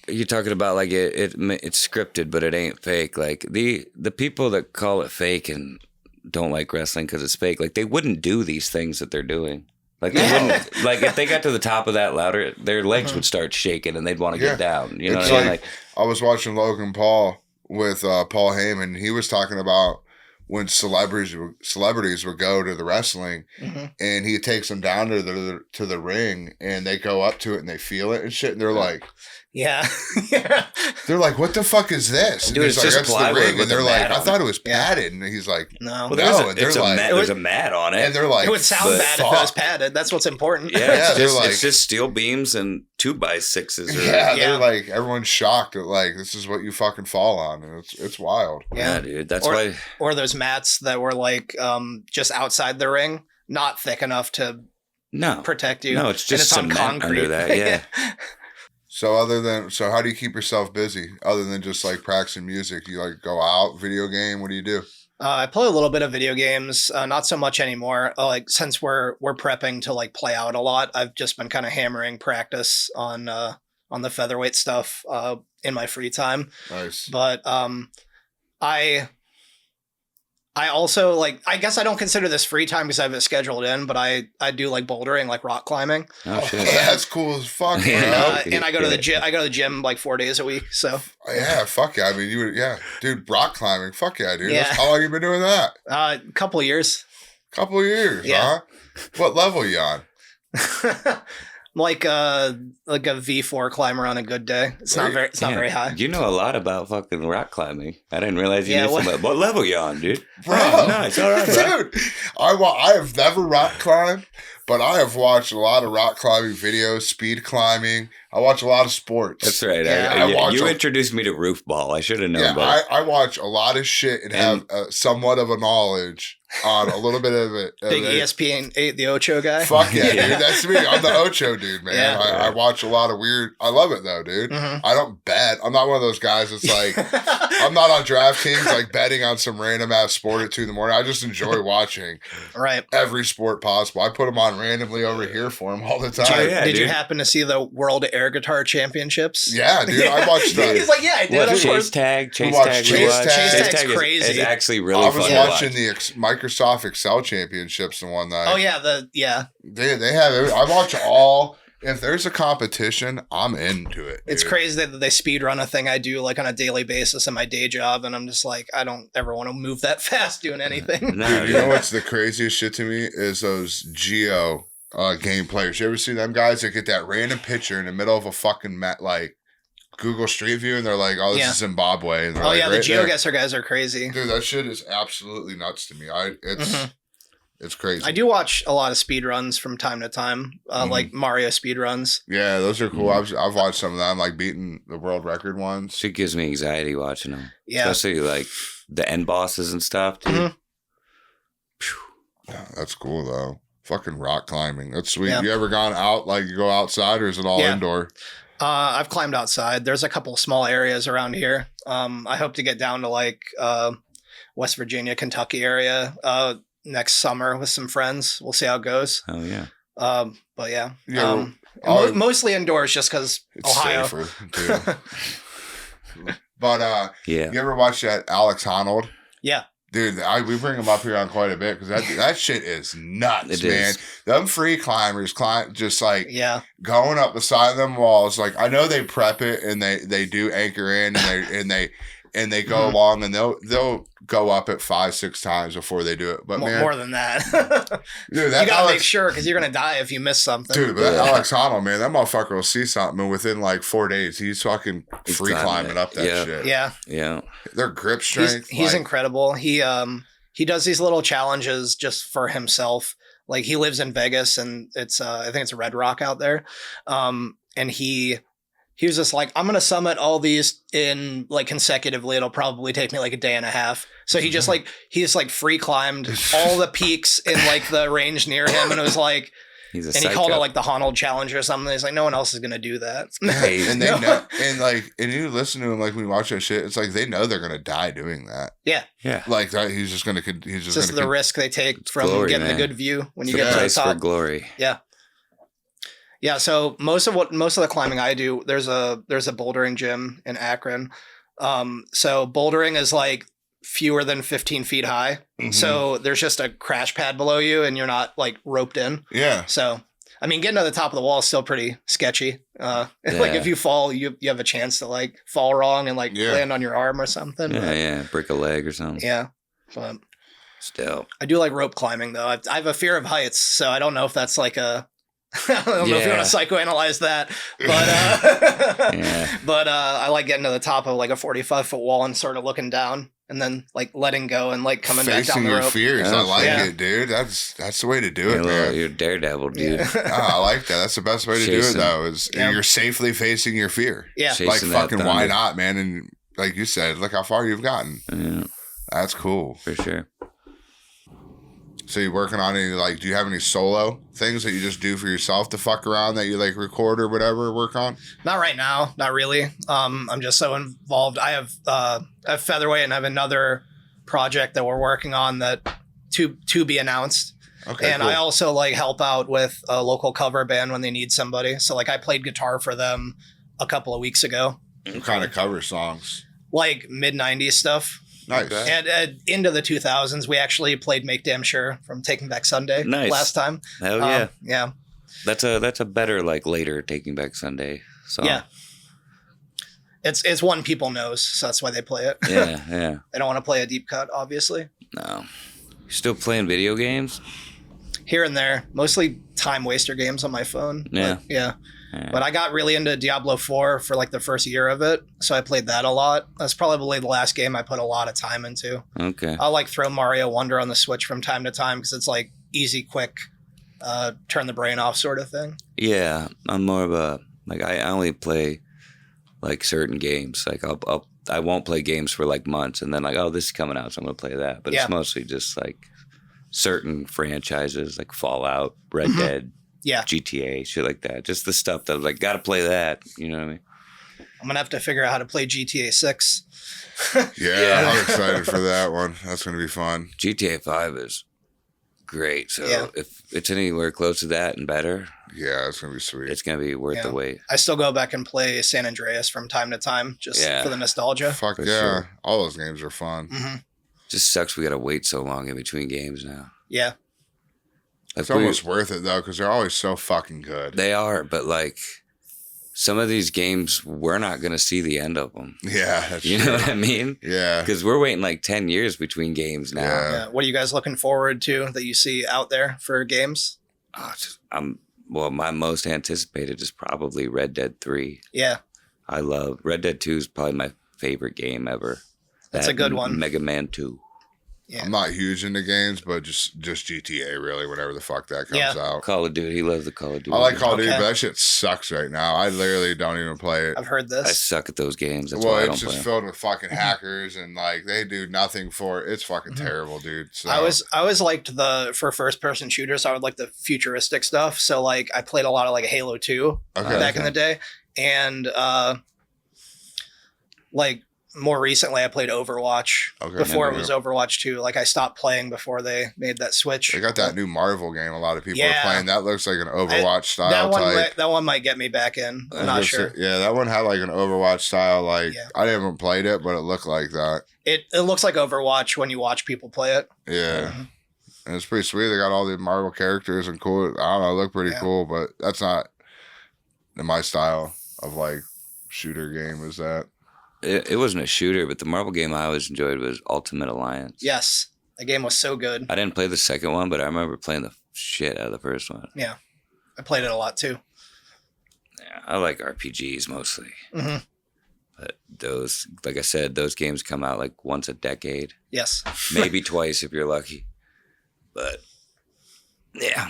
you're talking about like it's scripted, but it ain't fake. Like the people that call it fake and don't like wrestling because it's fake, like they wouldn't do these things that they're doing. Like they wouldn't, like if they got to the top of that ladder, their legs would start shaking and they'd want to get down. You know what I mean? Like I was watching Logan Paul with Paul Heyman. He was talking about when celebrities would go to the wrestling, and he takes them down to the ring, and they go up to it and they feel it and shit, and they're like. Yeah. They're like, what the fuck is this? And dude, he's it's like, just that's the ring. And they're like, I thought it was Yeah. padded. And he's like, No. well, there's a mat on it. And they're like, it would sound bad if it was padded. That's what's important. Yeah, it's just steel beams and 2x6s. They're like, everyone's shocked at like, this is what you fucking fall on. And it's wild. Yeah, dude. That's why. Or those mats that were like just outside the ring, not thick enough to protect you. No, it's just on cement concrete. under that. Yeah. So how do you keep yourself busy other than just like practicing music? Do you like go out, video game? What do you do? I play a little bit of video games, not so much anymore. Like since we're prepping to like play out a lot, I've just been kind of hammering practice on the featherweight stuff in my free time. Nice. But I also like, I guess I don't consider this free time because I have it scheduled in, but I do like bouldering, like rock climbing. Oh shit. That's cool as fuck, bro. And I go to the gym. I go to the gym like 4 days a week. So yeah, fuck yeah. I mean, dude, rock climbing. Fuck yeah, dude. Yeah. How long you been doing that? A couple years. Couple of years, Yeah. huh? What level you on? Like a V4 climber on a good day. It's not very high. You know a lot about fucking rock climbing. I didn't realize you knew so much. What level you on, dude? Bro, nice. All right, bro. Dude, I have never rock climbed, but I have watched a lot of rock climbing videos, speed climbing. I watch a lot of sports. That's right. Yeah. You introduced me to roof ball. I should have known Yeah, better. I watch a lot of shit and have somewhat of a knowledge on a little bit of it. Big ESPN 8, the Ocho guy. Fuck yeah, dude. That's me. I'm the Ocho dude, man. Yeah. I watch a lot of weird. I love it though, dude. Mm-hmm. I don't bet. I'm not one of those guys that's like, I'm not on DraftKings like betting on some random ass sport at 2 in the morning. I just enjoy watching every sport possible. I put them on randomly over here for them all the time. Did you happen to see the World Air Guitar Championships? Yeah, dude. I watched that. He's like, yeah, I did. Chase tag. Chase Tag's crazy. It's actually really fun. I was watching the Microsoft Excel Championships the one night. Oh yeah, They have it. I watch all. If there's a competition, I'm into it. Dude. It's crazy that they speed run a thing I do like on a daily basis in my day job, and I'm just like, I don't ever want to move that fast doing anything. No, dude, you know what's the craziest shit to me is those Geo game players. You ever see them guys that get that random picture in the middle of a fucking mat, like Google Street View and they're like, "Oh, this is Zimbabwe." And they're like, the GeoGuessr guys are crazy. Dude, that shit is absolutely nuts to me. It's crazy. I do watch a lot of speed runs from time to time, like Mario speed runs. Yeah, those are cool. I've watched some of them, like beating the world record ones. Shit gives me anxiety watching them. Yeah, especially like the end bosses and stuff, dude. Yeah, that's cool though. Fucking rock climbing. That's sweet. Yeah. You ever gone out, like you go outside, or is it all indoor? I've climbed outside. There's a couple small areas around here. I hope to get down to like West Virginia, Kentucky area next summer with some friends. We'll see how it goes. Oh yeah. But yeah. Mostly indoors just because Ohio. Safer, too. But you ever watch that Alex Honnold? Yeah. Dude, we bring him up here on quite a bit because that shit is nuts, man. Them free climbers just like going up the side of them walls. Like I know they prep it and they do anchor in and they go along and they'll go up it 5-6 times before they do it. But more than that. Dude, you gotta make sure because you're gonna die if you miss something. Dude, but that Alex Honnold, man, that motherfucker will see something and within like 4 days he's fucking free climbing up that shit. Yeah. Their grip strength. He's incredible. He does these little challenges just for himself. Like he lives in Vegas and it's I think it's Red Rock out there. And he was just like, I'm going to summit all these in like consecutively. It'll probably take me like a day and a half. So he just free climbed all the peaks in like the range near him. And it was like, he called it like the Honnold Challenge or something. He's like, no one else is going to do that. And they know, and you listen to him, like when you watch that shit, it's like, they know they're going to die doing that. Yeah. Yeah. Like that. He's just the risk they take from getting a good view when you get to the top. For glory. Yeah. Yeah, so most of the climbing I do, there's a bouldering gym in Akron. So bouldering is like fewer than 15 feet high. Mm-hmm. So there's just a crash pad below you and you're not like roped in. Yeah. So, I mean, getting to the top of the wall is still pretty sketchy. Like if you fall, you have a chance to like fall wrong and like land on your arm or something. Break a leg or something. Yeah. But still. I do like rope climbing though. I have a fear of heights, so I don't know if that's like a I don't know if you want to psychoanalyze that, but I like getting to the top of like a 45-foot wall and sort of looking down and then like letting go and like coming back down the rope. Facing your fears. I like it, dude. That's the way to do it, man. You're a daredevil, dude. I like that. That's the best way to do it, though, is you're safely facing your fear. Yeah. Like fucking why not, man? And like you said, look how far you've gotten. Yeah. That's cool. For sure. So you working on any, like, do you have any solo things that you just do for yourself to fuck around that you like record or whatever work on? Not right now. Not really. I'm just so involved. I have Featherweight and I have another project that we're working on that to be announced. Okay. And cool. I also like help out with a local cover band when they need somebody. So like I played guitar for them a couple of weeks ago. What kind of cover songs? Like mid-90s stuff. Nice. And into the 2000s, we actually played Make Damn Sure from Taking Back Sunday last time. Hell yeah. Yeah. That's a better, like, later Taking Back Sunday song. Yeah. It's one people knows, so that's why they play it. Yeah. They don't want to play a deep cut, obviously. No. You still playing video games? Here and there. Mostly time waster games on my phone. Yeah. Yeah. But I got really into Diablo 4 for like the first year of it, so I played that a lot. That's probably the last game I put a lot of time into. Okay. I'll like throw Mario Wonder on the Switch from time to time because it's like easy, quick, turn the brain off sort of thing. Yeah, I'm more of a like I only play like certain games. Like I won't play games for like months, and then like this is coming out, so I'm gonna play that. But it's mostly just like certain franchises like Fallout, Red Dead. Yeah. GTA, shit like that. Just the stuff that like, gotta play that. You know what I mean? I'm gonna have to figure out how to play GTA 6. Yeah, I'm excited for that one. That's gonna be fun. GTA 5 is great. So if it's anywhere close to that and better, it's gonna be sweet. It's gonna be worth the wait. I still go back and play San Andreas from time to time, just for the nostalgia. Fuck for yeah. Sure. All those games are fun. Mm-hmm. Just sucks we gotta wait so long in between games now. Yeah. It's almost worth it, though, because they're always so fucking good. They are, but, like, some of these games, we're not going to see the end of them. Yeah, that's You know what I mean? Yeah. Because we're waiting, like, 10 years between games now. Yeah. What are you guys looking forward to that you see out there for games? My most anticipated is probably Red Dead 3. Yeah. I love Red Dead 2 is probably my favorite game ever. That's a good one. Mega Man 2. Yeah. I'm not huge into games, but just GTA really, whenever the fuck that comes out. Call of Duty. He loves the Call of Duty. I like Call of Duty, but that shit sucks right now. I literally don't even play it. I've heard this. I suck at those games. That's why I don't play. It's just filled with fucking hackers and like they do nothing for it. It's fucking terrible, dude. So. I always liked for first person shooters. I would like the futuristic stuff. So like I played a lot of like Halo 2 back in the day, and like. More recently, I played Overwatch before it was Overwatch 2. Like, I stopped playing before they made that switch. They got that new Marvel game a lot of people are playing. That looks like an Overwatch style type. That one might get me back in. I'm not sure. Yeah, that one had like an Overwatch style. Like, I haven't played it, but it looked like that. It looks like Overwatch when you watch people play it. Yeah. And it's pretty sweet. They got all the Marvel characters and cool. I don't know, look pretty cool, but that's not in my style of like shooter game is that. It wasn't a shooter, but the Marvel game I always enjoyed was Ultimate Alliance. Yes. The game was so good. I didn't play the second one, but I remember playing the shit out of the first one. Yeah. I played it a lot too. Yeah, I like RPGs mostly. Mm-hmm. But those, like I said, those games come out like once a decade. Yes. Maybe twice if you're lucky. But, yeah.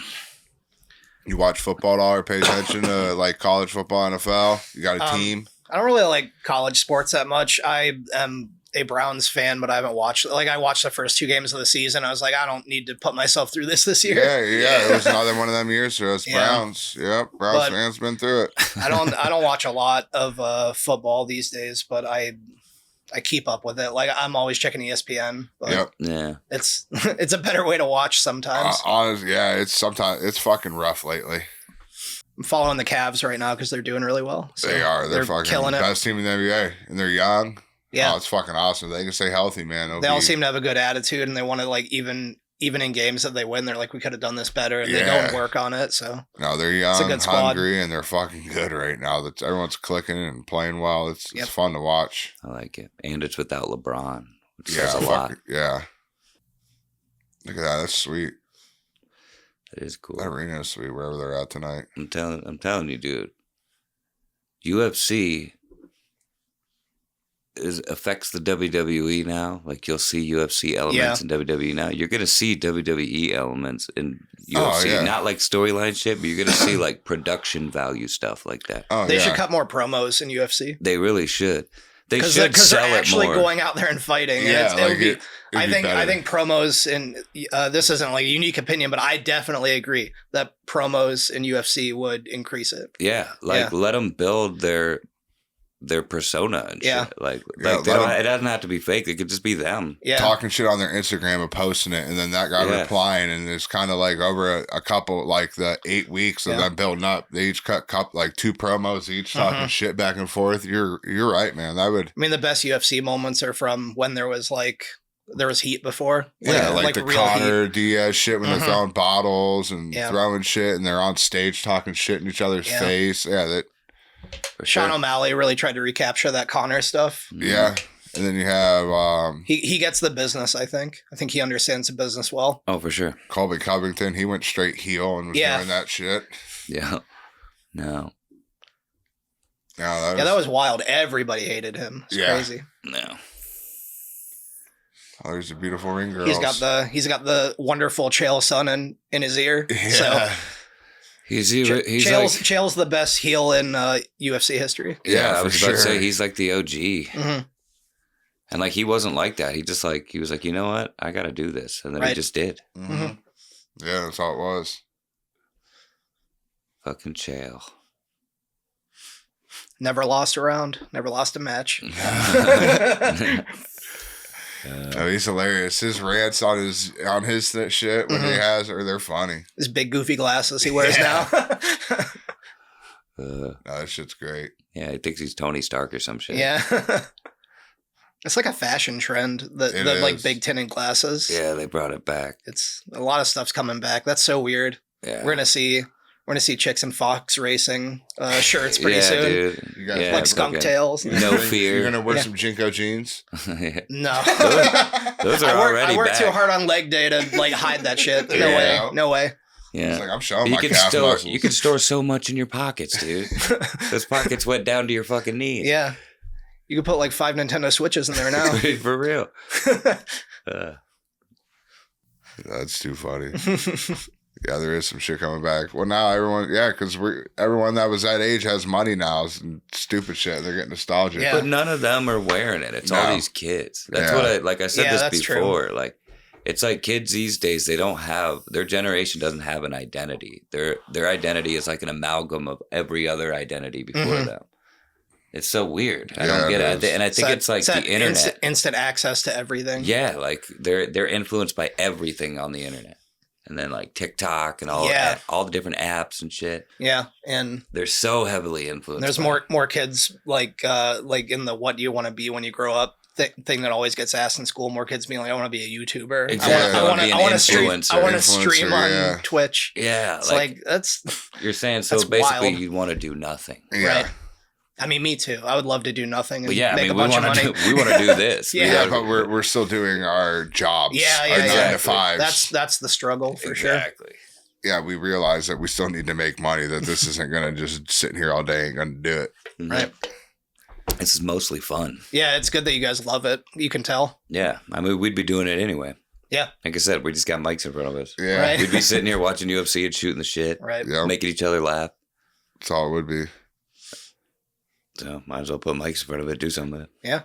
You watch football at all or pay attention to like college football, NFL? You got a team? I don't really like college sports that much. I am a Browns fan, but I haven't watched. Like I watched the first 2 games of the season. I was like, I don't need to put myself through this year. Yeah. It was another one of them years for us Browns. Yep, Browns fans been through it. I don't watch a lot of football these days, but I keep up with it. Like I'm always checking ESPN. But yeah, it's a better way to watch sometimes. Honestly, it's fucking rough lately. I'm following the Cavs right now because they're doing really well. So they are. They're fucking killing best team in the NBA, and they're young. Yeah, it's fucking awesome. They can stay healthy, man. They all seem to have a good attitude, and they want to like even in games that they win, they're like, we could have done this better, and they go and work on it. So no, they're young, it's a good squad. Hungry, and they're fucking good right now. Everyone's clicking and playing well. It's fun to watch. I like it, and it's without LeBron, which says a lot. Yeah, look at that. That's sweet. It is cool. That arena is sweet wherever they're at tonight. I'm telling you, dude. UFC affects the WWE now. Like you'll see UFC elements in WWE now. You're gonna see WWE elements in UFC. Not like storyline shit, but you're gonna see like production value stuff like that. They should cut more promos in UFC. They really should. They should sell they're actually it more. going out there and fighting. Yeah, I think promos in this isn't like a unique opinion, but I definitely agree that promos in UFC would increase it. Yeah, let them build their persona and shit. It doesn't have to be fake. It could just be them. Yeah. Talking shit on their Instagram and posting it, and then that guy replying, and it's kind of like over a couple, like the 8 weeks of them building up. They each cut like 2 promos each, talking shit back and forth. You're right, man. I mean, the best UFC moments are from when there was heat before. Like the Conor Diaz shit when they're throwing bottles and throwing shit, and they're on stage talking shit in each other's face. Yeah, that. Sean O'Malley really tried to recapture that Conor stuff. Yeah. And then you have... he gets the business, I think. I think he understands the business well. Oh, for sure. Colby Covington, he went straight heel and was doing that shit. Yeah. No. That was wild. Everybody hated him. It's crazy. No. Oh, there's a beautiful ring girl. He's got the wonderful Chael son in his ear. Yeah. So Chael's the best heel in UFC history. Yeah, I was about to say he's like the OG. Mm-hmm. And like he wasn't like that. He was like, you know what? I got to do this, and then he just did. Mm-hmm. Yeah, that's how it was. Fucking Chael. Never lost a round. Never lost a match. He's hilarious. His rants on his shit when he has, or they're funny. His big goofy glasses he wears now. No, that shit's great. Yeah, he thinks he's Tony Stark or some shit. Yeah. It's like a fashion trend, the like big tinted glasses. Yeah, they brought it back. It's a lot of stuff's coming back. That's so weird. Yeah. We're gonna see chicks in Fox racing shirts pretty soon. Dude. You guys like skunk tails. No fear. You're gonna wear some Jinko jeans? No. Those are already I worked back. too hard on leg day to like hide that shit. No way. Yeah. He's like, I'm showing my calf muscles. You can store so much in your pockets, dude. Those pockets went down to your fucking knees. Yeah. You could put like 5 Nintendo Switches in there now. For real. That's too funny. Yeah, there is some shit coming back. Well, now everyone, because everyone that was that age has money now and stupid shit. They're getting nostalgic. Yeah. But none of them are wearing it. It's all these kids. That's what I said this before. True. Like, it's like kids these days, their generation doesn't have an identity. Their identity is like an amalgam of every other identity before them. It's so weird. I don't get it. And I think it's like the internet. Instant access to everything. Yeah, like they're influenced by everything on the internet. And then like TikTok and all the different apps and shit. Yeah, and they're so heavily influenced. There's more kids like in the what do you want to be when you grow up thing that always gets asked in school. More kids being like, I want to be a YouTuber. Exactly. I want to stream on Twitch. Yeah, it's like that's you're saying. So basically, wild. You want to do nothing. Yeah. Right. I mean, me too. I would love to do nothing and make a bunch of money. We want to do this. But we're still doing our jobs. Yeah, our 9 to 5s. That's the struggle for sure. Exactly. Yeah, we realize that we still need to make money. That this isn't going to just sit here all day and going to do it. Mm-hmm. Right. This is mostly fun. Yeah, it's good that you guys love it. You can tell. Yeah, I mean, we'd be doing it anyway. Yeah. Like I said, we just got mics in front of us. Yeah. Right. We'd be sitting here watching UFC and shooting the shit. Right. Yep. Making each other laugh. That's all it would be. So might as well put mics in front of it, do something with it. Yeah.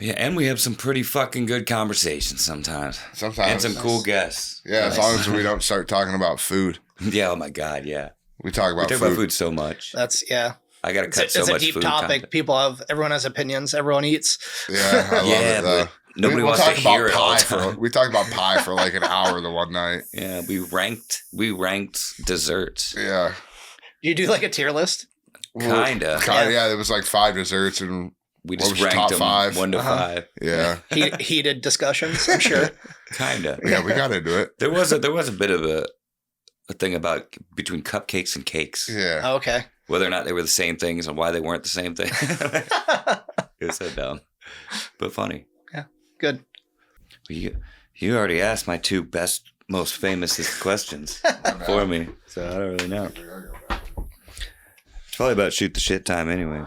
Yeah, and we have some pretty fucking good conversations sometimes. And some cool guests. Yeah, as long as we don't start talking about food. Yeah, oh my God, yeah. We talk about food so much. I got to cut so much food. It's a deep topic. Content. Everyone has opinions. Everyone eats. Yeah, I love it though. Nobody wants to hear it all the time. We talked about pie for like an hour the one night. Yeah, we ranked desserts. Yeah. You do like a tier list? Kinda. Yeah, there was like 5 desserts and we just ranked them 5? 1 to 5. Yeah. Heated discussions, I'm sure. Kinda. Yeah, we got into it. There was a bit of a thing about between cupcakes and cakes. Yeah. Oh, okay. Whether or not they were the same things and why they weren't the same thing. It was so dumb, but funny. Yeah, good. You already asked my 2 most famous questions for me, so I don't really know. It's probably about shoot the shit time anyway.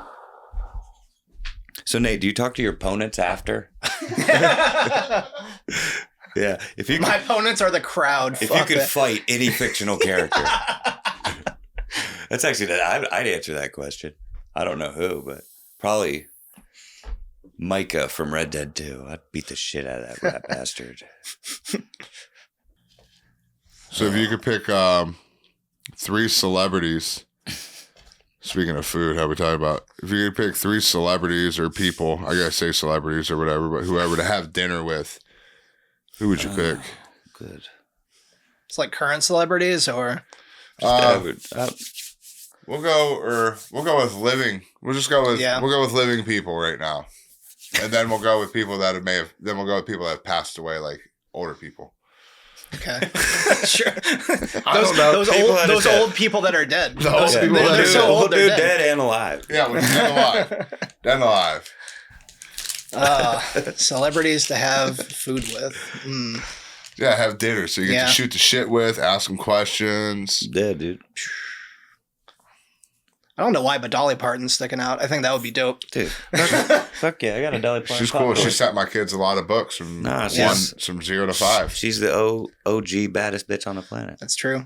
So Nate, do you talk to your opponents after? Yeah, my opponents are the crowd. If you could fight any fictional character, that's actually I'd answer that question. I don't know who, but probably Micah from Red Dead 2. I'd beat the shit out of that rat bastard. So if you could pick 3 celebrities. Speaking of food, how we talking about? If you could pick 3 celebrities or people, I gotta say celebrities or whatever, but whoever to have dinner with, who would you pick? Good. It's like current celebrities or we'll go with living. We'll go with living people right now, and then we'll go with people that have passed away, like older people. Okay, sure. Those old people that are dead. They're so old, they're dead and alive. Yeah, dead and alive. Celebrities to have food with. Yeah, have dinner so you get to shoot the shit with, ask them questions. Yeah, dude. I don't know why, but Dolly Parton's sticking out. I think that would be dope. Dude, fuck yeah, I got a Dolly Parton. She's cool. She sent my kids a lot of books from 0 to 5. She's the OG baddest bitch on the planet. That's true.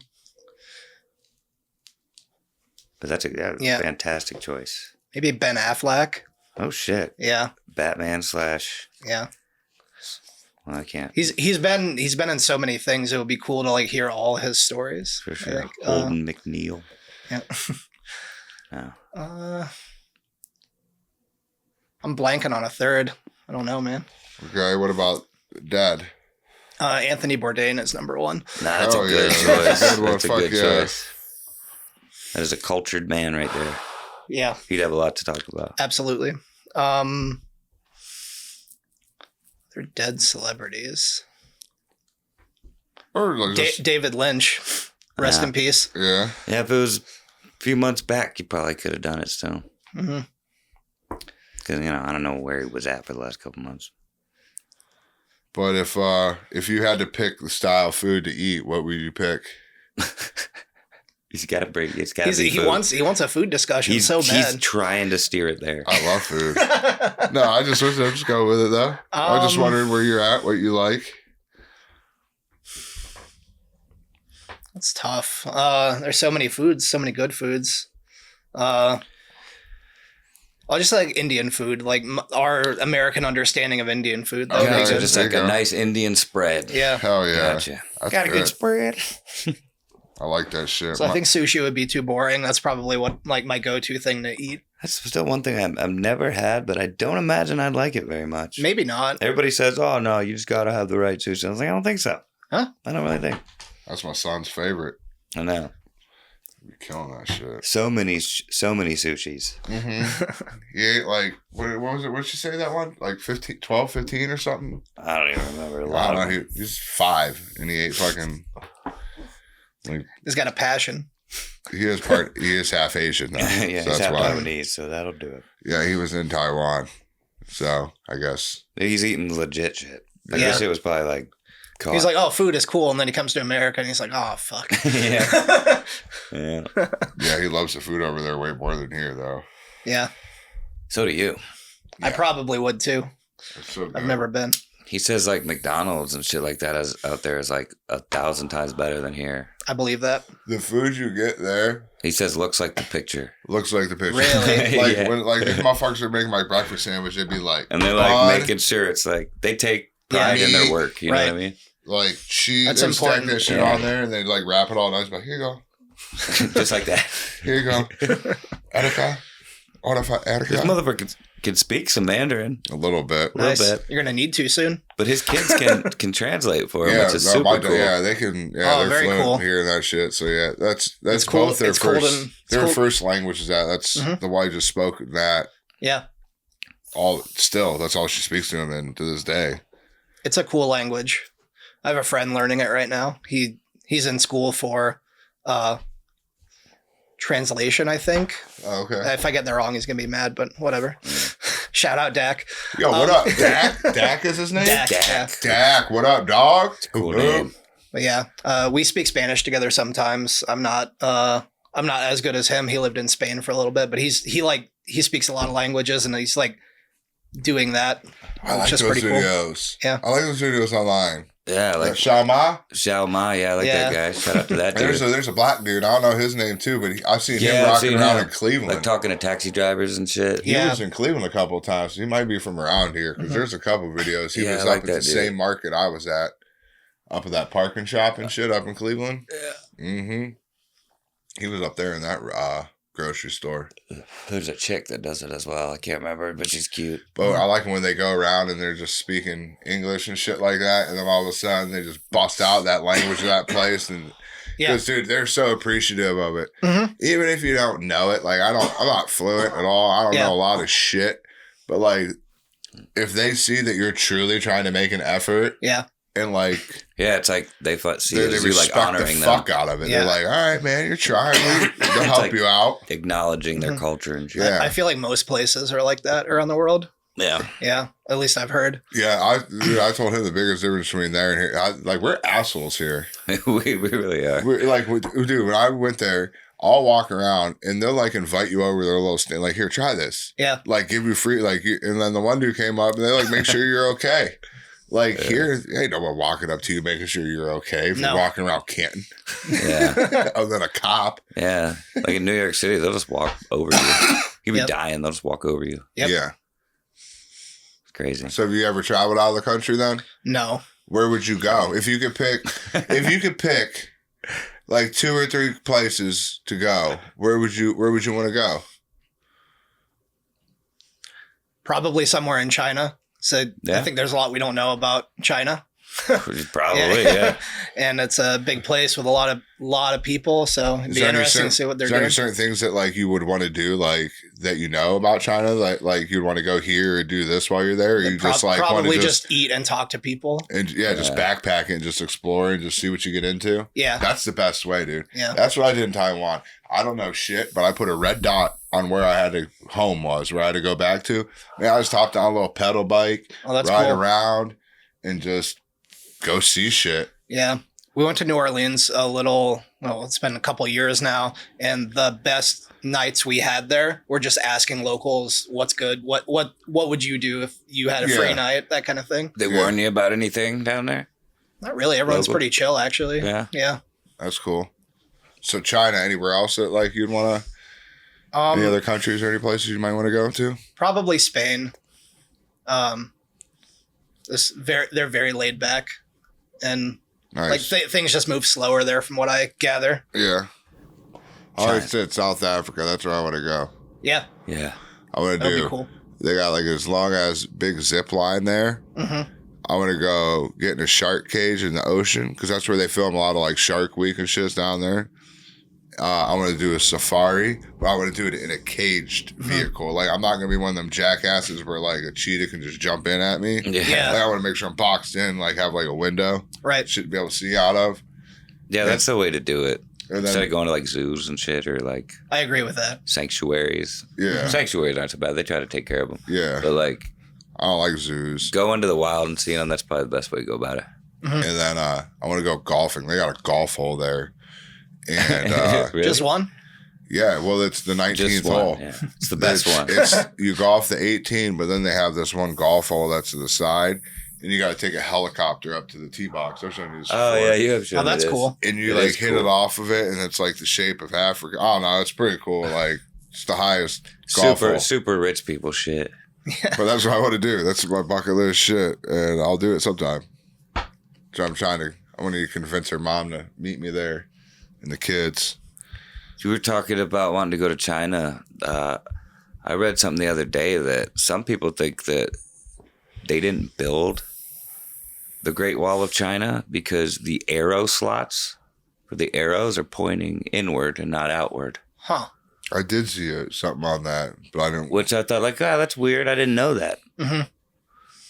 But that's a fantastic choice. Maybe Ben Affleck. Oh shit. Yeah. Batman / Yeah. Well, I can't. He's been in so many things. It would be cool to like hear all his stories. For sure. Holden McNeil. Yeah. Oh. I'm blanking on a third. I don't know, man. Okay, what about Dad? Anthony Bourdain is number 1. Nah, that's a good choice. That's a good choice. That is a cultured man right there. Yeah. He'd have a lot to talk about. Absolutely. They're dead celebrities. Or like David Lynch. Rest in peace. Yeah. Yeah, if it was a few months back, you probably could have done it still. Mm-hmm. Because, I don't know where he was at for the last couple months. But if you had to pick the style of food to eat, what would you pick? He's got to bring. It's got to be he food. wants a food discussion so bad. He's trying to steer it there. I love food. No, I just go with it though. I just wondered where you're at, what you like. It's tough. There's so many foods, so many good foods. I just like Indian food, like our American understanding of Indian food. Though. Okay, so just like a nice Indian spread. Yeah. Hell yeah. Gotcha. Got a good spread. I like that shit. So I think sushi would be too boring. That's probably what like my go-to thing to eat. That's still one thing I've never had, but I don't imagine I'd like it very much. Maybe not. Everybody says, "Oh no, you just gotta have the right sushi." I was like, I don't think so. Huh? I don't really think. That's my son's favorite. I know. You're killing that shit. So many sushis. Mm-hmm. He ate like, what was it? What did she say that one? Like 12, 15 or something? I don't even remember a I lot. don't know. He's 5 and he ate fucking. Like, He's got a passion. he is half Asian though. Yeah, so he's that's half why. Taiwanese, so that'll do it. Yeah, he was in Taiwan. So I guess. He's eating legit shit. I Yeah. guess it was probably like. Caught. He's like, oh, food is cool. And then he comes to America and he's like, oh, fuck. Yeah. Yeah. Yeah, he loves the food over there way more than here though. Yeah. So do you. I probably would too. It's so good. I've never been. He says like McDonald's and shit like that out there is like 1,000 times better than here. I believe that. The food you get there He says looks like the picture. looks like the picture. Really? Like Yeah. when these motherfuckers are making my breakfast sandwich, it'd be like And they're like bun, making sure it's like they take pride in their work. You know what I mean? like cheese. That's They stack important. that shit Yeah. on there and they like wrap it all nice. But here you go. Just like that. Here you go. Erica. This Erica. motherfucker can speak some Mandarin. A little bit. Little Nice. bit. You're going to need to soon. But his kids can translate for him, Yeah, which is no, super cool. yeah, they can. Yeah, Oh, they're very fluent cool. hearing that shit. So yeah, that's It's cool. both their It's cool first. to- their cool. first language is that. That's Mhm. the wife just spoke that. Yeah. That's all she speaks to him, and to this day. It's a cool language. I have a friend learning it right now. He's in school for translation, I think. Oh, okay. If I get that wrong, he's going to be mad, but whatever. Shout out Dak. Yo, what up, Dak? Dak is his name. Dak. Dak. Yeah. Dak, what up, dog? Cool What name. up? But yeah, we speak Spanish together sometimes. I'm not as good as him. He lived in Spain for a little bit, but he speaks a lot of languages and he's like doing that. I like which is those pretty cool. videos. Yeah. I like those videos online. Yeah, like Shama. Xiao Ma. Yeah, I like Yeah. that guy. Shout out to that And dude. there's a black dude. I don't know his name too, but I've seen Yeah, him I've rocking seen around him. in Cleveland. Like talking to taxi drivers and shit. He Yeah. was in Cleveland a couple of times. He might be from around here because there's a couple of videos. He Yeah, was I like up at that the dude. same market I was at, up at that parking shop and shit up in Cleveland. Yeah. Mm-hmm. He was up there in that grocery store. There's a chick that does it as well. I can't remember, but she's cute. But I like when they go around and they're just speaking English and shit like that, and then all of a sudden they just bust out that language of that place, and Yeah. because dude, they're so appreciative of it. Mhm. Even if you don't know it, like I'm not fluent at all. I don't Yeah. know a lot of shit, but like if they see that you're truly trying to make an effort, Yeah. and like Yeah, it's like they see they it as you like respect the honoring them, fuck out of it. Yeah. They're like, all right, man, you're trying. They'll help like- you out. acknowledging their Mhm. culture and shit. Yeah. I feel like most places are like that around the world. Yeah. Yeah. At least I've heard. Yeah, I told him the biggest difference between there and here. Like we're assholes here. we really are. We're like, dude, when I went there, I'll walk around and they'll like invite you over their little stand. Like, here, try this. Yeah. Like, give you free. And then the one dude came up and they like make sure you're okay. Like here, ain't no one walking up to you making sure you're okay if No. you're walking around Canton. Yeah. Other than a cop. Yeah. Like in New York City, they'll just walk over you. You'll be Yep. dying. They'll just walk over you. Yep. Yeah. It's crazy. So have you ever traveled out of the country then? No. Where would you go if you could pick? If you could pick like 2 or 3 places to go, where would you want to go? Probably somewhere in China. So Yeah. I think there's a lot we don't know about China. Probably, yeah. And it's a big place with a lot of people. So it'd Is be there any interesting certain- to see what they're Is there any doing. certain things that like you would want to do, like that you know about China, like you'd want to go here or do this while you're there, or you just like want Probably to just eat and talk to people. and just backpack and just explore and just see what you get into? Yeah. That's the best way, dude. Yeah. That's what I did in Taiwan. I don't know shit, but I put a red dot on where I had to where I had to go back to. Man, I just hopped on a little pedal bike, Oh, that's ride cool. around. and just go see shit. Yeah. We went to New Orleans it's been a couple years now, and the best nights we had there were just asking locals what's good, what would you do if you had a free night, that kind of thing. They warn you about anything down there? Not really. Everyone's pretty chill, actually. Yeah. That's cool. So China, anywhere else that like you'd want to? Any other countries or any places you might want to go to? Probably Spain. They're very laid back, and nice. Like things just move slower there, from what I gather. Yeah. I always said South Africa. That's where I want to go. Yeah. Yeah. I want to do. Be cool. They got like as long as big zip line there. Mm-hmm. I want to go get in a shark cage in the ocean because that's where they film a lot of like Shark Week and shit down there. I want to do a safari, but I want to do it in a caged vehicle. Like, I'm not going to be one of them jackasses where, like, a cheetah can just jump in at me. Yeah. Like, I want to make sure I'm boxed in, like, have, like, a window. Right. Should be able to see out of. Yeah, that's the way to do it. Instead of going to, like, zoos and shit or, like... I agree with that. Sanctuaries. Yeah. Sanctuaries aren't so bad. They try to take care of them. Yeah. But, like... I don't like zoos. Go into the wild and see them. That's probably the best way to go about it. Mm-hmm. And then I want to go golfing. They got a golf hole there. And really? Just one? Yeah, well, it's the 19th hole. Yeah. It's the best one. You golf the 18, but then they have this one golf hole that's to the side, and you got to take a helicopter up to the tee box. I've shown you this before. Yeah, you have shown me. Oh, that's cool. And you like hit it off of it, and it's like the shape of Africa. Oh no, it's pretty cool. Like it's the highest golf hole. Super rich people shit. But that's what I want to do. That's my bucket list shit, and I'll do it sometime. So I want to convince her mom to meet me there, and the kids. You were talking about wanting to go to China. I read something the other day that some people think that they didn't build the Great Wall of China because the arrow slots for the arrows are pointing inward and not outward. Huh. I did see something on that, but I didn't. Which I thought, like, that's weird. I didn't know that. Mm-hmm.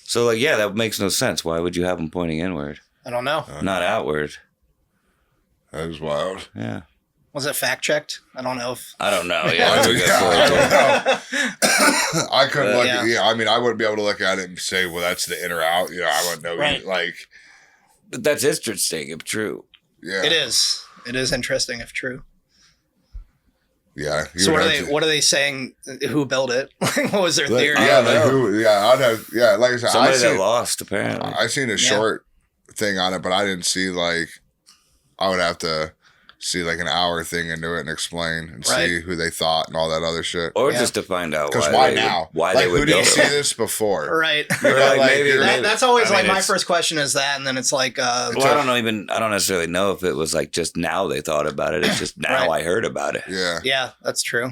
So, like, yeah, that makes no sense. Why would you have them pointing inward? I don't know. Not outward. That is wild. Yeah. Was it fact checked? I don't know if. I don't know. Yeah, I don't know. I couldn't look at. Yeah, I mean, I wouldn't be able to look at it and say, "Well, that's the in or out." You know, I wouldn't know. Right. Like, but that's interesting if true. Yeah, it is. It is interesting if true. Yeah. So what are they saying? Who built it? What was their theory? Yeah, like who? Yeah, I know. Yeah, like I said, somebody that lost apparently. I seen a short thing on it, but I didn't see like. I would have to see like an hour thing into it and explain and see who they thought and all that other shit. Or just to find out why they would do it. See this before? Right. Like, maybe. That's always like my first question is that, and then it's like I don't necessarily know if it was like just now they thought about it. It's just now I heard about it. Yeah. Yeah, that's true.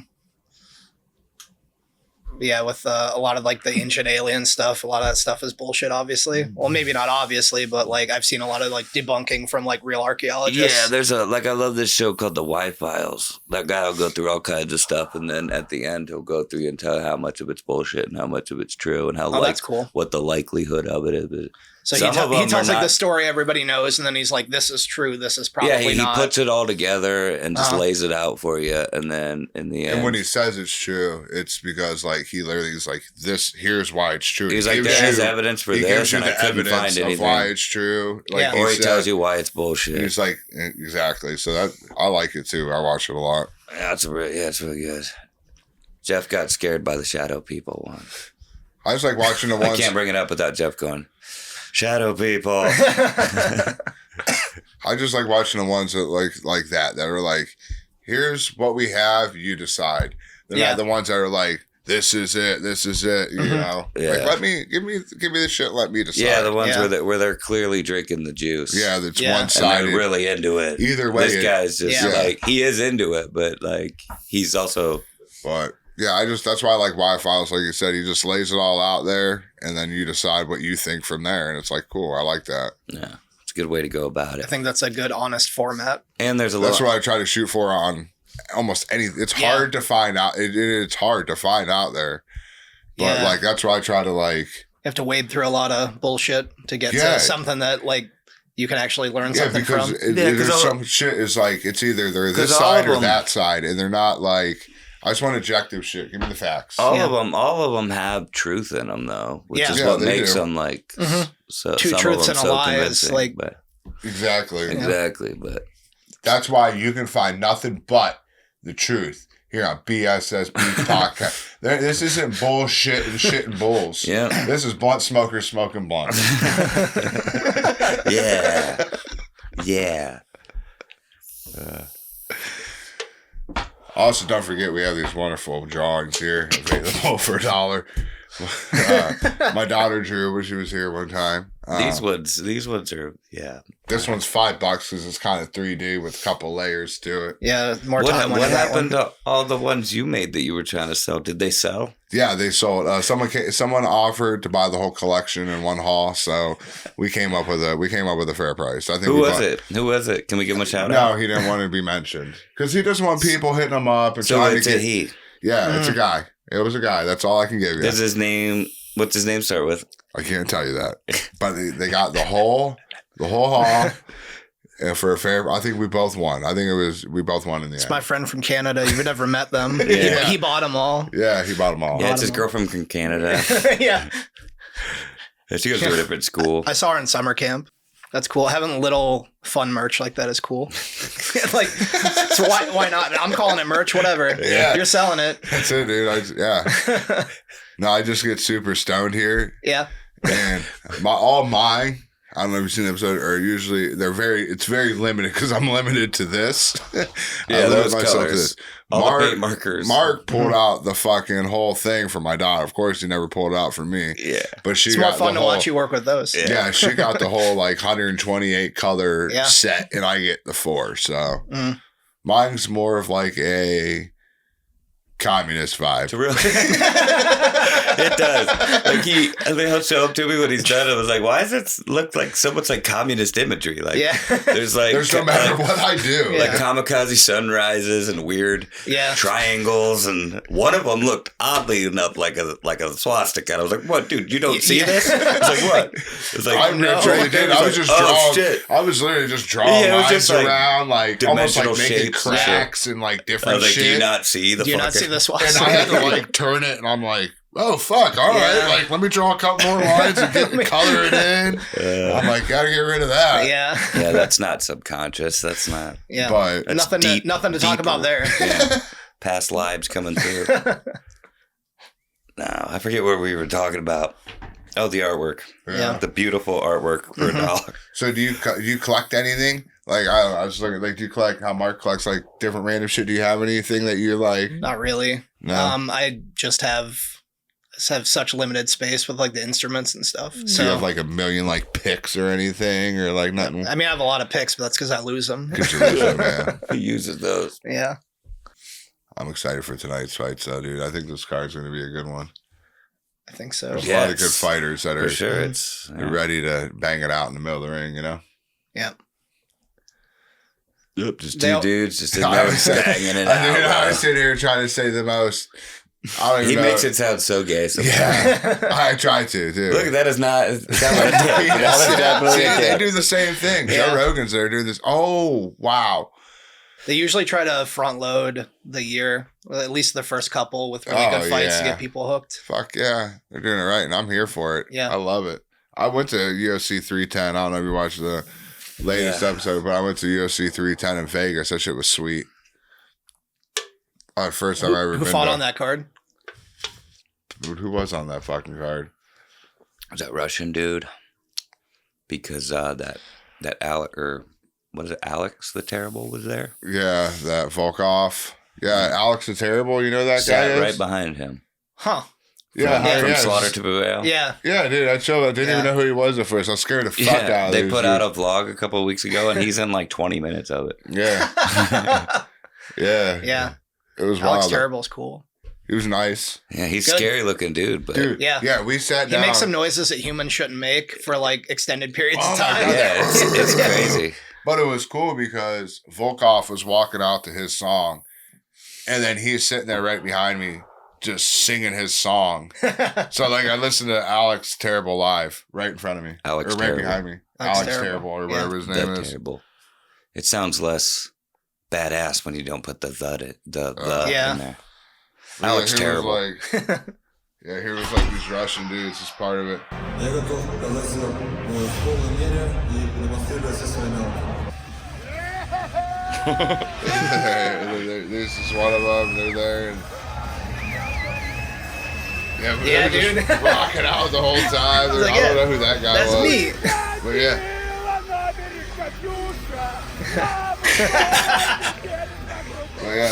Yeah, with a lot of like the ancient alien stuff, a lot of that stuff is bullshit, obviously. Well, maybe not obviously, but like I've seen a lot of like debunking from like real archaeologists. Yeah, there's I love this show called The Y-Files. That guy will go through all kinds of stuff, and then at the end he'll go through and tell how much of it's bullshit and how much of it's true, and how that's cool. What the likelihood of it is. So he tells like the story everybody knows, and then he's like, "This is true. This is probably not." Yeah, he puts it all together and just lays it out for you, and then in the end, and when he says it's true, it's because like he literally is like, "This here's why it's true." He's like, "There's evidence for this," and I couldn't find anything. Of why it's true. Like, or he tells you why it's bullshit. He's like, exactly. So that I like it too. I watch it a lot. Yeah, it's really good. Jeff got scared by the shadow people once. I just like watching the ones. I can't bring it up without Jeff going. Shadow people. I just like watching the ones that like that are like, here's what we have, you decide. They're not the ones that are like, this is it, you know. Yeah. Like give me the shit, let me decide. Yeah, the ones where they're clearly drinking the juice. Yeah, that's one sided. And they're really into it. Either way. This guy's just like, he is into it, but like he's also yeah, that's why I like Y-Files. Like you said, he just lays it all out there, and then you decide what you think from there. And it's like, cool, I like that. Yeah, it's a good way to go about it. I think that's a good, honest format. And there's that's what I try to shoot for on almost any. It's hard to find out. It's hard to find out there. But like that's why I try to like. You have to wade through a lot of bullshit to get to something that like you can actually learn something from. Because some shit is like it's either they're this side or that side, and they're not like. I just want objective shit. Give me the facts. All of them have truth in them, though, which is what makes them like Two truths and a lie is like exactly. But that's why you can find nothing but the truth here on BSSB podcast. This isn't bullshit and shit and bulls. Yeah, this is blunt smokers smoking blunts. yeah. Also, don't forget we have these wonderful drawings here available for $1. My daughter drew when she was here one time. These ones are This one's $5 because it's kind of 3D with a couple layers to it. Yeah, more time. What happened to all the ones you made that you were trying to sell? Did they sell? Yeah, they sold. Someone offered to buy the whole collection in one haul, so we came up with a fair price. I think. Who was it? Can we give him a shout out? No, he didn't want to be mentioned because he doesn't want people hitting him up and so trying it's to get. He. Yeah, it's a guy. It was a guy. That's all I can give you. What's his name start with? I can't tell you that, but they got the whole haul. And for a fair, I think we both won. We both won in the end. It's my friend from Canada. You've never met them. Yeah. He bought them all. Yeah, he bought them all. Yeah, it's his girlfriend from Canada. Yeah. She goes to a different school. I saw her in summer camp. That's cool. Having little fun merch like that is cool. Like, so why not? I'm calling it merch, whatever. Yeah. You're selling it. That's it, dude. No, I just get super stoned here. Yeah. And all mine, I don't know if you've seen the episode, or usually it's very limited because I'm limited to this. Yeah, those colors. All the paint markers. Mark pulled out the fucking whole thing for my daughter. Of course, he never pulled it out for me. Yeah. But it's more fun to watch you work with those. Yeah, she got the whole 128 color set, and I get the 4. So mine's more of a communist vibe. It does. He'll show up to me when he's done. I was like, why does it look like so much like communist imagery? There's no matter what I do. Like kamikaze sunrises and weird triangles, and one of them looked oddly enough like a swastika. And I was like, what, dude, you don't see this? It's like, what? It's like, I really did. I was just drawing. I was literally just drawing lines around, almost making cracks and different shit. Do you not see the swastika? And I had to turn it, and I'm like, oh fuck! All right, let me draw a couple more lines and color it in. I'm like, gotta get rid of that. Yeah, that's not subconscious. That's not. Yeah, but nothing to talk about there. Yeah. Past lives coming through. No, I forget what we were talking about. Oh, the artwork. Yeah, the beautiful artwork for $1. So do you collect anything? I was looking, do you collect how Mark collects different random shit? Do you have anything that you like? Not really. No. I just have such limited space with the instruments and stuff. So do you have a million picks or anything or nothing? I mean, I have a lot of picks, but that's because I lose them. Because you lose them, man. He uses those. Yeah. I'm excited for tonight's fight, so dude, I think this card's going to be a good one. I think so. There's a lot of good fighters that are they're ready to bang it out in the middle of the ring, Yeah. Yep, just two dudes just banging it out. I was sitting here trying to say the most. I don't even know. He makes it sound so gay sometimes. Yeah, I try to, dude. Look, that is not what it did. They do the same thing. Yeah. Joe Rogan's there doing this. Oh, wow. They usually try to front load the year, or at least the first couple, with really good fights to get people hooked. Fuck yeah. They're doing it right, and I'm here for it. Yeah. I love it. I went to UFC 310. I don't know if you watched the latest episode, but I went to UFC 310 in Vegas. That shit was sweet. First time I ever been Who fought on that card? Dude, who was on that fucking card? Was that Russian dude? Because that Alec, or what is it, Alex the Terrible was there? Yeah, that Volkov. Yeah, Alex the Terrible. You know that guy is? Right behind him. Huh. Yeah, from Slaughter to Prevail. Yeah. Yeah, dude, I didn't even know who he was at first. I was scared the fuck out of They put out a vlog a couple of weeks ago, and he's in 20 minutes of it. Yeah. Yeah. It was Alex wild. Terrible's cool. He was nice. Yeah, he's a scary looking dude, but yeah, we sat down. He makes some noises that humans shouldn't make for extended periods of time. Yeah, it's crazy. But it was cool because Volkov was walking out to his song, and then he's sitting there right behind me, just singing his song. So I listened to Alex Terrible live right in front of me, right behind me. Alex Terrible, or whatever his name is. Terrible. It sounds less badass when you don't put the in there. Alex Terrible. Yeah, here was like these Russian dudes as part of it. This is one of them. They're there. And yeah, dude. Just rocking out the whole time. I don't know who that guy was. That's me. But yeah. Well, yeah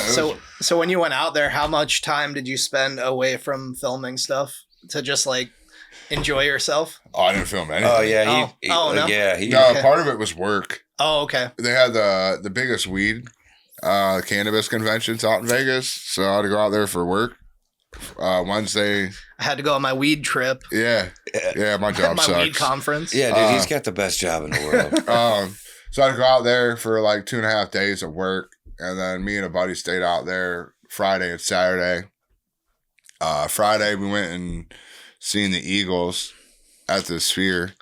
so when you went out there, how much time did you spend away from filming stuff to just like enjoy yourself? Oh, I didn't film anything. Oh yeah, no? Yeah, part of it was work. Oh, okay. They had the biggest weed cannabis conventions out in Vegas, so I had to go out there for work. Wednesday, I had to go on my weed trip. Yeah, my job my sucks. Weed conference. Yeah, dude, he's got the best job in the world. So I had to go out there for like 2.5 days of work, and then me and a buddy stayed out there Friday and Saturday. Friday we went and seen the Eagles at the Sphere.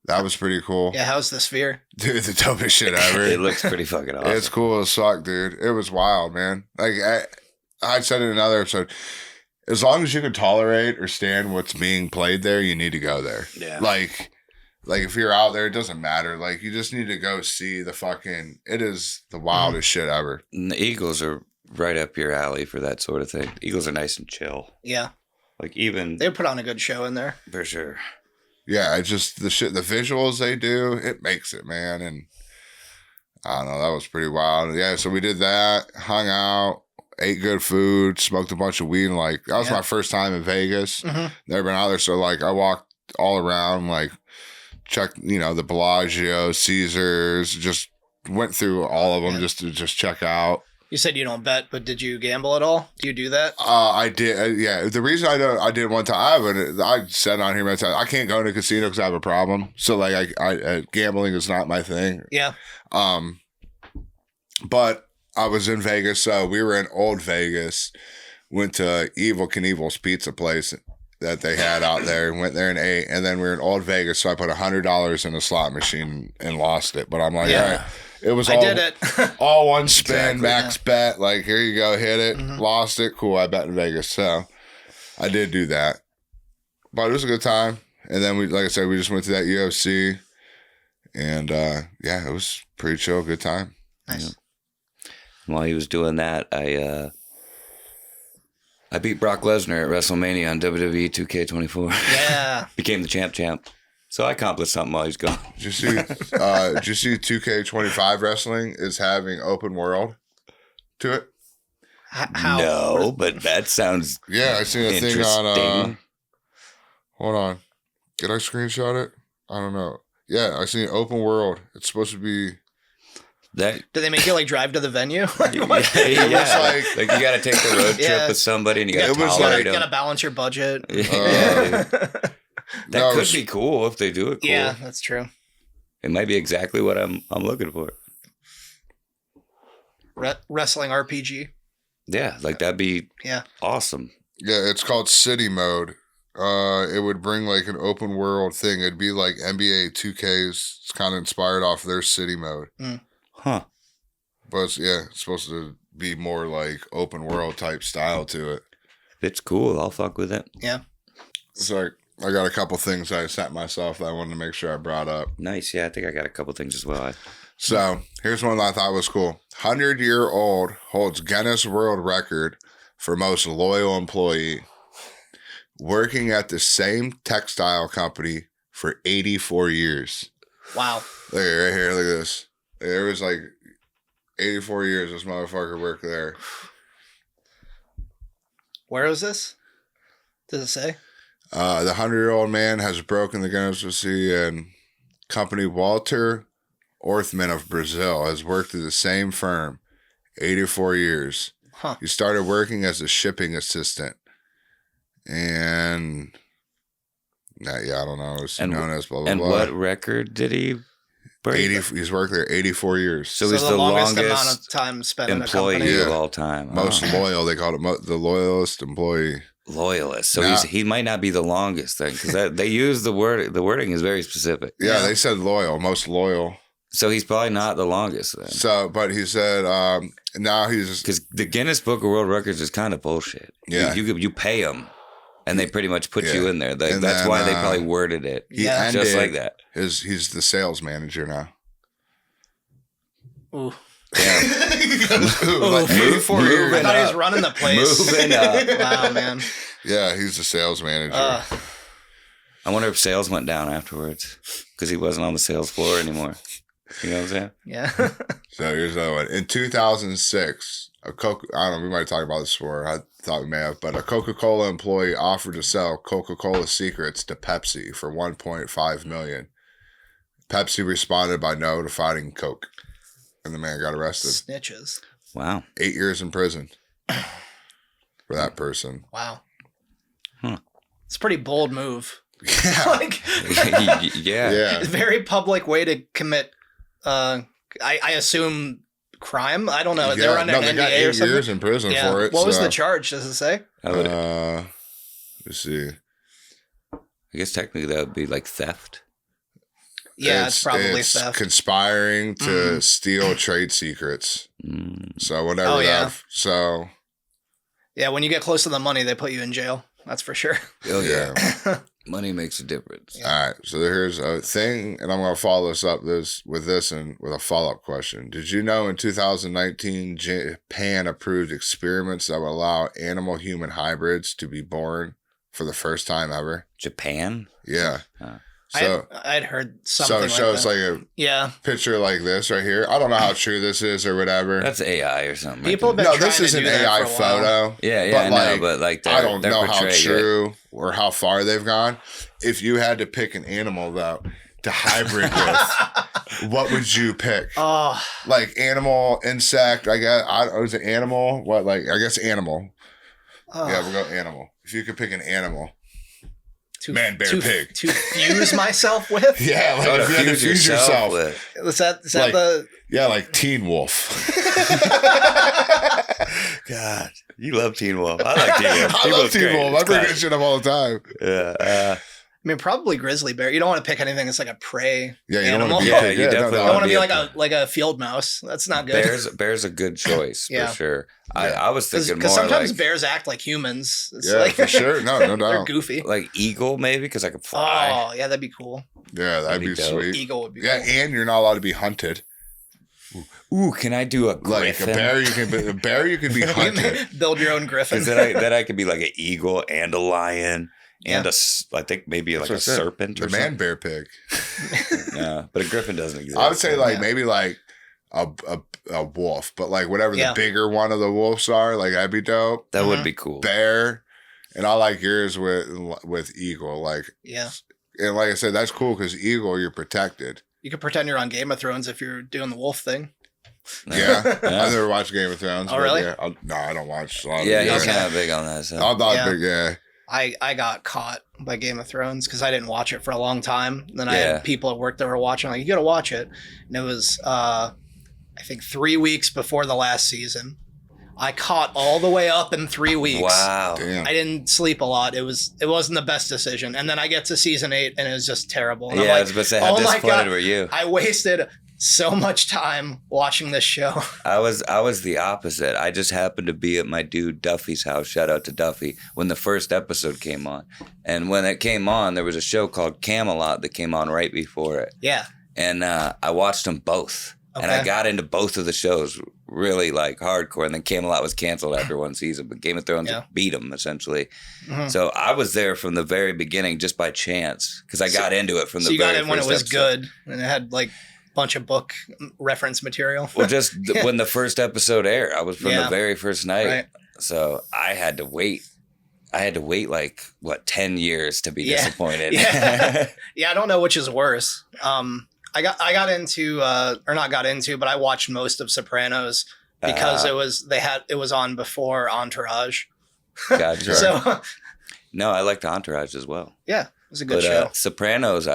That was pretty cool. Yeah, how's the Sphere? Dude, the dopest shit ever. It looks pretty fucking awesome. It's cool as fuck, dude. It was wild, man. Like I said in another episode, as long as you can tolerate or stand what's being played there, you need to go there. Yeah. Like if you're out there, it doesn't matter. Like you just need to go see the fucking. It is the wildest shit ever. And the Eagles are right up your alley for that sort of thing. The Eagles are nice and chill. Yeah. Like even they put on a good show in there for sure. Yeah, it's just the visuals they do, it makes it, man. And I don't know, that was pretty wild. Yeah, so we did that, hung out, ate good food, smoked a bunch of weed, and like that was my first time in Vegas. Mm-hmm. Never been out there, so like I walked all around, like checked, the Bellagio, Caesars, just went through all of them just to check out. You said you don't bet, but did you gamble at all? Do you do that? I did. Yeah. The reason I did one time, I said on here many times, I can't go to a casino because I have a problem. So like, I gambling is not my thing. Yeah. But I was in Vegas, so we were in Old Vegas. Went to Evil Knievel's pizza place that they had out there, and went there and ate. And then we were in Old Vegas, so I put $100 in a slot machine and lost it. But I'm like, all right. It was all, did it. all one spin, max bet. Like, here you go, hit it, lost it. Cool, I bet in Vegas. So I did do that. But it was a good time. And then like I said, we just went to that UFC. And it was pretty chill, good time. Nice. Yeah. While he was doing that, I beat Brock Lesnar at WrestleMania on WWE 2K24. Yeah. Became the champ. So I accomplished something while he's gone. Did you see 2K25 wrestling is having open world to it? How? No, but that sounds Yeah, I seen a thing on hold on. Did I screenshot it? I don't know. Yeah, I seen open world. It's supposed to be that. Do they make you like drive to the venue? Like you got to take the road trip with somebody, and you got to tolerate them. You got to balance your budget. That could be cool if they do it cool. Yeah, that's true. It might be exactly what I'm looking for. Wrestling RPG. Yeah, like that'd be awesome. Yeah, it's called City Mode. It would bring like an open world thing. It'd be like NBA 2K's. It's kind of inspired off their City Mode. Huh. But it's supposed to be more like open world type style to it. If it's cool, I'll fuck with it. Yeah. So I got a couple things I sent myself that I wanted to make sure I brought up. Nice. Yeah, I think I got a couple things as well. So here's one that I thought was cool. 100-year-old holds Guinness World Record for most loyal employee, working at the same textile company for 84 years. Wow. Look at right here. Look at this. There was like 84 years this motherfucker worked there. Where is this? Does it say? The 100-year-old man has broken the Guinness Receipt, and company Walter Orthman of Brazil has worked at the same firm 84 years. Huh. He started working as a shipping assistant. And I don't know. It's known as blah, blah, and blah. what record did he break? He's worked there 84 years. So he's the longest amount of time spent employee in a company. of all time. Most loyal. They called it the loyalist employee. Loyalist. So he might not be the longest thing because they use the word. The wording is very specific. Yeah, they said loyal, most loyal. So he's probably not the longest then. So, but he said now he's because the Guinness Book of World Records is kind of bullshit. Yeah, you pay them, And they pretty much put you in there. That's then, why they probably worded it just like that. He's the sales manager now. Ooh. Damn. Like 84 years. I thought he was running the place. Moving up. Wow, man. Yeah, he's the sales manager. I wonder if sales went down afterwards because he wasn't on the sales floor anymore. You know what I'm saying? Yeah. So here's another one. In 2006, I don't know, we might talk about this before. I thought we may have, but a Coca-Cola employee offered to sell Coca-Cola secrets to Pepsi for $1.5 million. Pepsi responded by notifying Coke, and the man got arrested. Snitches. Wow. 8 years in prison for that person. Wow. Huh. It's a pretty bold move. Yeah. Like, Yeah. very public way to commit, I assume, crime. I don't know. They were under an NDA got 8 or something. years in prison for it. What was the charge? Does it say? Let's see. I guess technically that would be like theft. Yeah, it's probably theft. Conspiring to steal trade secrets. So whatever. Oh, yeah. So. Yeah, when you get close to the money, they put you in jail. That's for sure. Oh yeah. Money makes a difference. Yeah. All right. So here's a thing, and I'm going to follow this up with a follow-up question. Did you know in 2019, Japan approved experiments that would allow animal-human hybrids to be born for the first time ever? Japan? Yeah. So I'd heard something so like it's that. like a picture like this right here. I don't know how true this is or whatever. That's AI or something. People have been trying this to is do an that AI for a while. photo. Yeah, but like I don't know how true or how far they've gone. If you had to pick an animal though to hybrid with, what would you pick? Oh, Like animal, insect. I guess. Is it animal? What? Like I guess animal. Yeah, we'll go animal. If you could pick an animal. Man, bear, pig. To fuse myself with? Yeah, like if you had to fuse yourself. Is that like, the... Yeah, like Teen Wolf. God, you love Teen Wolf. I like Teen Wolf. I love Teen Wolf. I bring that shit up all the time. Yeah. I mean, probably grizzly bear. You don't want to pick anything that's like a prey You animal. You definitely don't want to be like a field mouse. That's not good. Bear's a good choice for sure. I was thinking more because sometimes like, bears act like humans. It's yeah, for sure. No doubt. They're goofy. Like eagle, maybe because I could fly. Oh, yeah, that'd be cool. Yeah, that'd be dope. sweet. Eagle would be Yeah, cool. and you're not allowed to be hunted. Ooh, can I do a griffin? Like a bear, you can be hunted. Build your own griffin. Then I could be like an eagle and a lion and I think maybe like a serpent or the something. man bear pig. Yeah, but a griffin doesn't exist. I would say maybe like a wolf, but like whatever the bigger one of the wolves are, like that'd be dope. That would be cool. Bear, and I like yours with eagle. Like and like I said, that's cool because eagle, you're protected. You could pretend you're on Game of Thrones if you're doing the wolf thing. Yeah. I've never watched Game of Thrones. Oh, really? Yeah, no, I don't watch. He's kind of big on that. So. I'm not big. Yeah. I got caught by Game of Thrones because I didn't watch it for a long time. Then I had people at work that were watching. Like, you got to watch it. And it was, I think, 3 weeks before the last season. I caught all the way up in 3 weeks. Wow. Damn. I didn't sleep a lot. It wasn't the best decision. And then I get to season 8 and it was just terrible. And I was about to say, how disappointed were you? I wasted so much time watching this show. I was the opposite. I just happened to be at my dude Duffy's house. Shout out to Duffy when the first episode came on. And when it came on, there was a show called Camelot that came on right before it. Yeah. And I watched them both. Okay. And I got into both of the shows really like hardcore. And then Camelot was canceled after one season, but Game of Thrones beat them essentially. Mm-hmm. So I was there from the very beginning just by chance because I got into it from the very first So you got in when it was episode. good and it had like bunch of book reference material. Well, just when the first episode aired, I was from the very first night. Right. So I had to wait. Like 10 years to be disappointed. Yeah. I don't know which is worse. I got into or not got into, but I watched most of Sopranos because it was on before Entourage. Gotcha. So no, I liked Entourage as well. Yeah, it was a good show. Sopranos,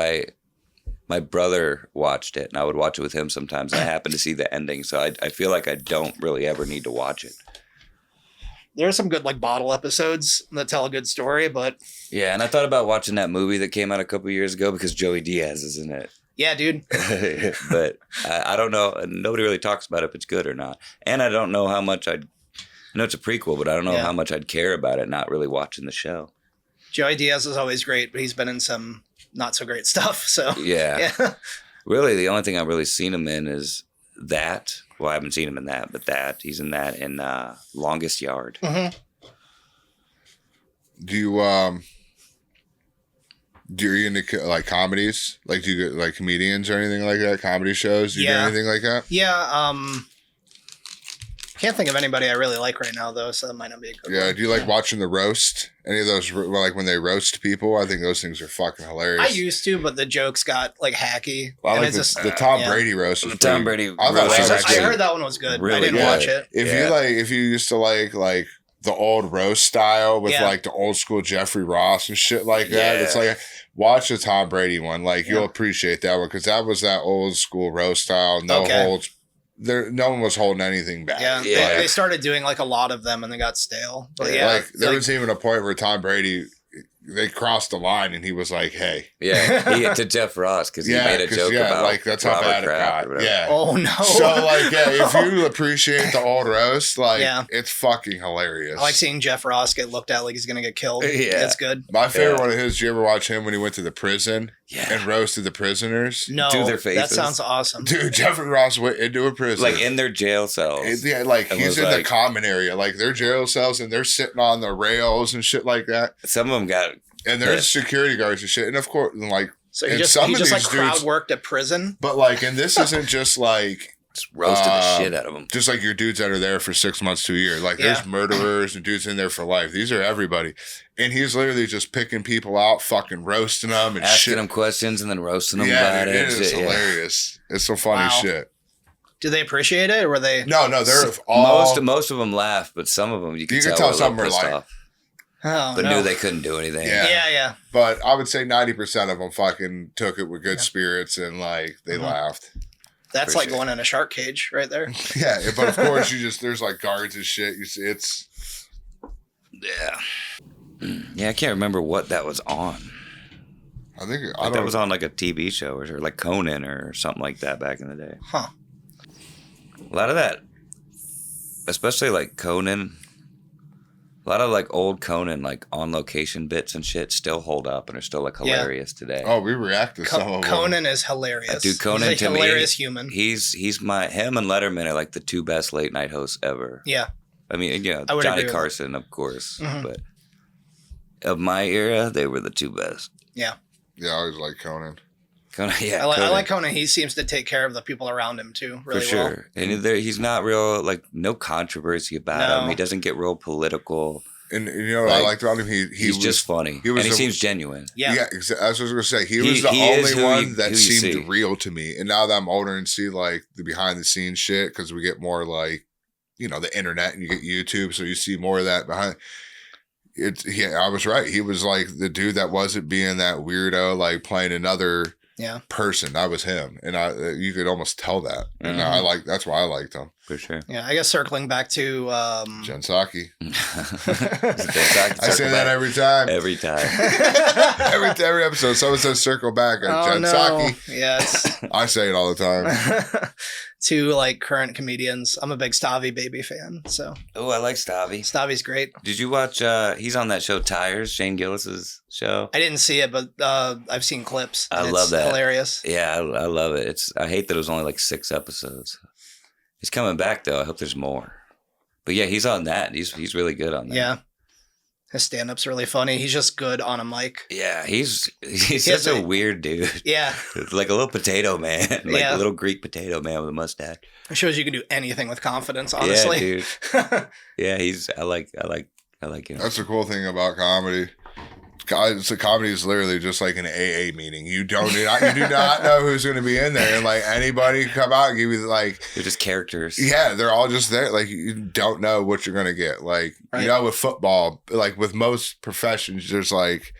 my brother watched it, and I would watch it with him sometimes. And I happened to see the ending, so I feel like I don't really ever need to watch it. There are some good like bottle episodes that tell a good story, but yeah, and I thought about watching that movie that came out a couple years ago because Joey Diaz is in it. Yeah, dude. But I don't know. Nobody really talks about if it's good or not, and I don't know how much I know it's a prequel, but I don't know how much I'd care about it not really watching the show. Joey Diaz is always great, but he's been in some not so great stuff. So yeah. Really, the only thing I've really seen him in is that. Well, I haven't seen him in that, but that he's in that in Longest Yard. Mm-hmm. Do you into like comedies? Like, do you get like comedians or anything like that? Comedy shows? Do you do anything like that? Yeah. Can't think of anybody I really like right now though, so that might not be a good one. Do you like watching the roast? Any of those, like when they roast people? I think those things are fucking hilarious. I used to, but the jokes got like hacky. Well, I like the Tom Brady roast. The Tom Brady roast. I heard that one was good. Really I didn't watch it. If you used to like the old roast style with like the old school Jeffrey Ross and shit like that, it's like watch the Tom Brady one. Like you'll appreciate that one because that was that old school roast style. No holds. No one was holding anything back. Yeah. They started doing like a lot of them and they got stale. But like there was even a point where Tom Brady, they crossed the line and he was like, "Hey." Yeah, he hit to Jeff Ross because he made a joke about like that's how bad it got. Yeah. Oh no. So like if you appreciate the old roast, like it's fucking hilarious. I like seeing Jeff Ross get looked at like he's gonna get killed. Yeah, it's good. My favorite one of his. Did you ever watch him when he went to the prison and roasted the prisoners? No, to their faces. That sounds awesome. Dude, Jeffrey Ross went into a prison, like in their jail cells. He's in the common area, like their jail cells, and they're sitting on the rails and shit like that. Some of them got. And there's security guards and shit. And of course, like, so he just like crowd worked at prison. But like, and this isn't just like just roasted the shit out of them. Just like your dudes that are there for 6 months to a year. Like there's murderers and dudes in there for life. These are everybody. And he's literally just picking people out, fucking roasting them and asking them questions and then roasting them about it. It is hilarious. It's some funny shit. Do they appreciate it or were they? No, they're all most of them laugh, but some of them you can tell some are like. Off. Knew they couldn't do anything. Yeah. But I would say 90% of them fucking took it with good spirits and like they laughed. That's like going in a shark cage right there. Yeah, but of course there's like guards and shit. You see, it's yeah. I can't remember what that was on. I think that was on like a TV show or like Conan or something like that back in the day. Huh. A lot of that, especially like Conan. A lot of like old Conan, like on location bits and shit, still hold up and are still like hilarious today. Oh, we react to some of them. Conan is hilarious. Dude, Conan he's a to me, hilarious human. Him and Letterman are like the two best late night hosts ever. Yeah. I mean, Johnny Carson, of course, but of my era, they were the two best. Yeah. Yeah, I always like Conan. I like Conan. He seems to take care of the people around him too, really for sure. well. And he's not real, like no controversy about him. He doesn't get real political. And you know what I liked about him? He's just funny. And he seems genuine. Yeah, that's what I was going to say. He was the only one that seemed real to me. And now that I'm older and see like the behind the scenes shit, because we get more like, the internet and you get YouTube, so you see more of that behind. I was right. He was like the dude that wasn't being that weirdo, like playing another person. That was him, and you could almost tell that. And that's why I liked him for sure. Yeah, I guess circling back to Jen Psaki. I say that every time. Every time. every episode, someone says circle back on Jen Psaki. Yes. I say it all the time. To like current comedians, I'm a big Stavi Baby fan. So. Oh, I like Stavi. Stavi's great. Did you watch? He's on that show Tires, Shane Gillis's show. I didn't see it, but I've seen clips. I love that. Hilarious. Yeah, I love it. I hate that it was only like 6 episodes. He's coming back though. I hope there's more. But yeah, he's on that. He's really good on that. Yeah. His stand-up's really funny. He's just good on a mic. Yeah, he's such a weird dude. Yeah. Like a little potato man. Like a little Greek potato man with a mustache. It shows you can do anything with confidence, honestly. Yeah, dude. Yeah, I like him. That's the cool thing about comedy. So comedy is literally just like an AA meeting. You do not know who's going to be in there, and like anybody can come out and give you like they're just characters. Yeah, they're all just there. Like you don't know what you're going to get. Like with football, like with most professions, there's like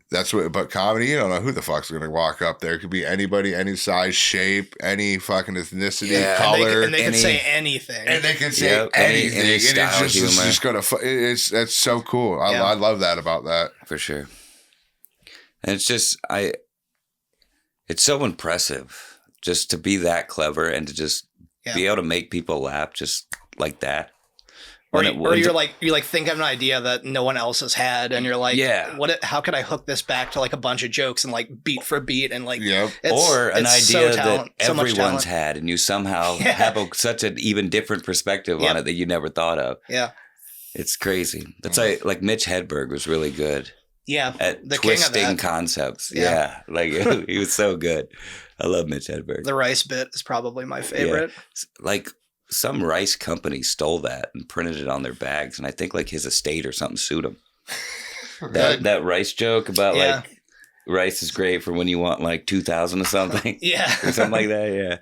that's what. But comedy, you don't know who the fuck's going to walk up there. It could be anybody, any size, shape, any fucking ethnicity, color, and they can say anything. And they can say anything. Any style, it's just gonna. That's so cool. I love that about that. For sure. And it's just it's so impressive just to be that clever and to just be able to make people laugh just like that. Or you're like think of an idea that no one else has had, and you're like, how could I hook this back to like a bunch of jokes and like beat for beat and like, or an idea that everyone's had, and you somehow have such an even different perspective on it that you never thought of. Yeah, it's crazy. That's like Mitch Hedberg was really good. Yeah, at twisting concepts. Yeah, like he was so good. I love Mitch Hedberg. The rice bit is probably my favorite. Yeah. Like some rice company stole that and printed it on their bags, and I think like his estate or something sued him. that rice joke about like rice is great for when you want like 2,000 or something. Or something like that. Yeah,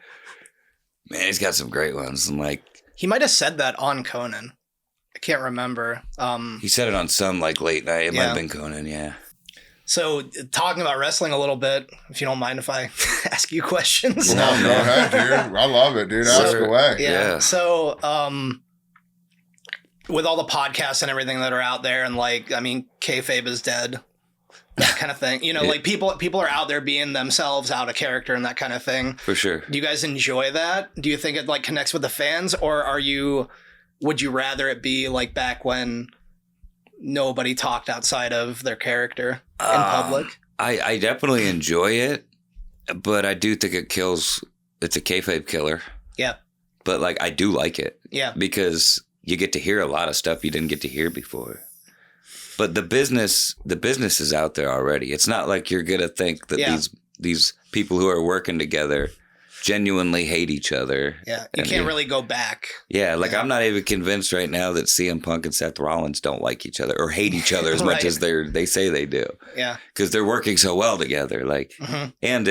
man, he's got some great ones. And like he might have said that on Conan. I can't remember. He said it on some like late night. It might have been Conan. Yeah. So talking about wrestling a little bit, if you don't mind if I ask you questions. No, go ahead, dude. I love it, dude. Ask away. Yeah. So with all the podcasts and everything that are out there, and like, I mean, kayfabe is dead, that kind of thing. You know, like people are out there being themselves, out of character, and that kind of thing. For sure. Do you guys enjoy that? Do you think it like connects with the fans, or would you rather it be like back when nobody talked outside of their character in public? I definitely enjoy it, but I do think it's a kayfabe killer. Yeah. But like, I do like it. Yeah. Because you get to hear a lot of stuff you didn't get to hear before. But the business is out there already. It's not like you're going to think that these people who are working together genuinely hate each other. Yeah, you can't really go back. Yeah, like I'm not even convinced right now that CM Punk and Seth Rollins don't like each other or hate each other as much as they say they do. Yeah, because they're working so well together. Like, and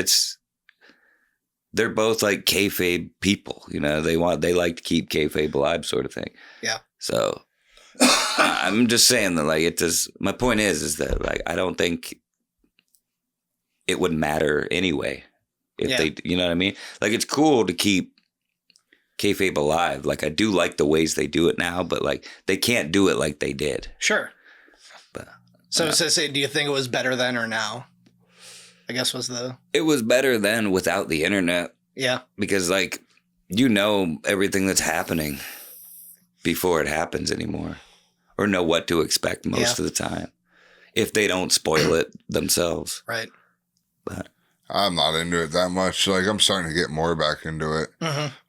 they're both like kayfabe people. You know, they like to keep kayfabe alive, sort of thing. Yeah. So I'm just saying that like my point is that like I don't think it would matter anyway. If they, you know what I mean? Like, it's cool to keep kayfabe alive. Like, I do like the ways they do it now, but like, they can't do it like they did. Sure. But so do you think it was better then or now? I guess it was better then without the internet. Yeah. Because like, you know everything that's happening before it happens anymore, or know what to expect most of the time if they don't spoil it themselves. Right. But I'm not into it that much. Like, I'm starting to get more back into it.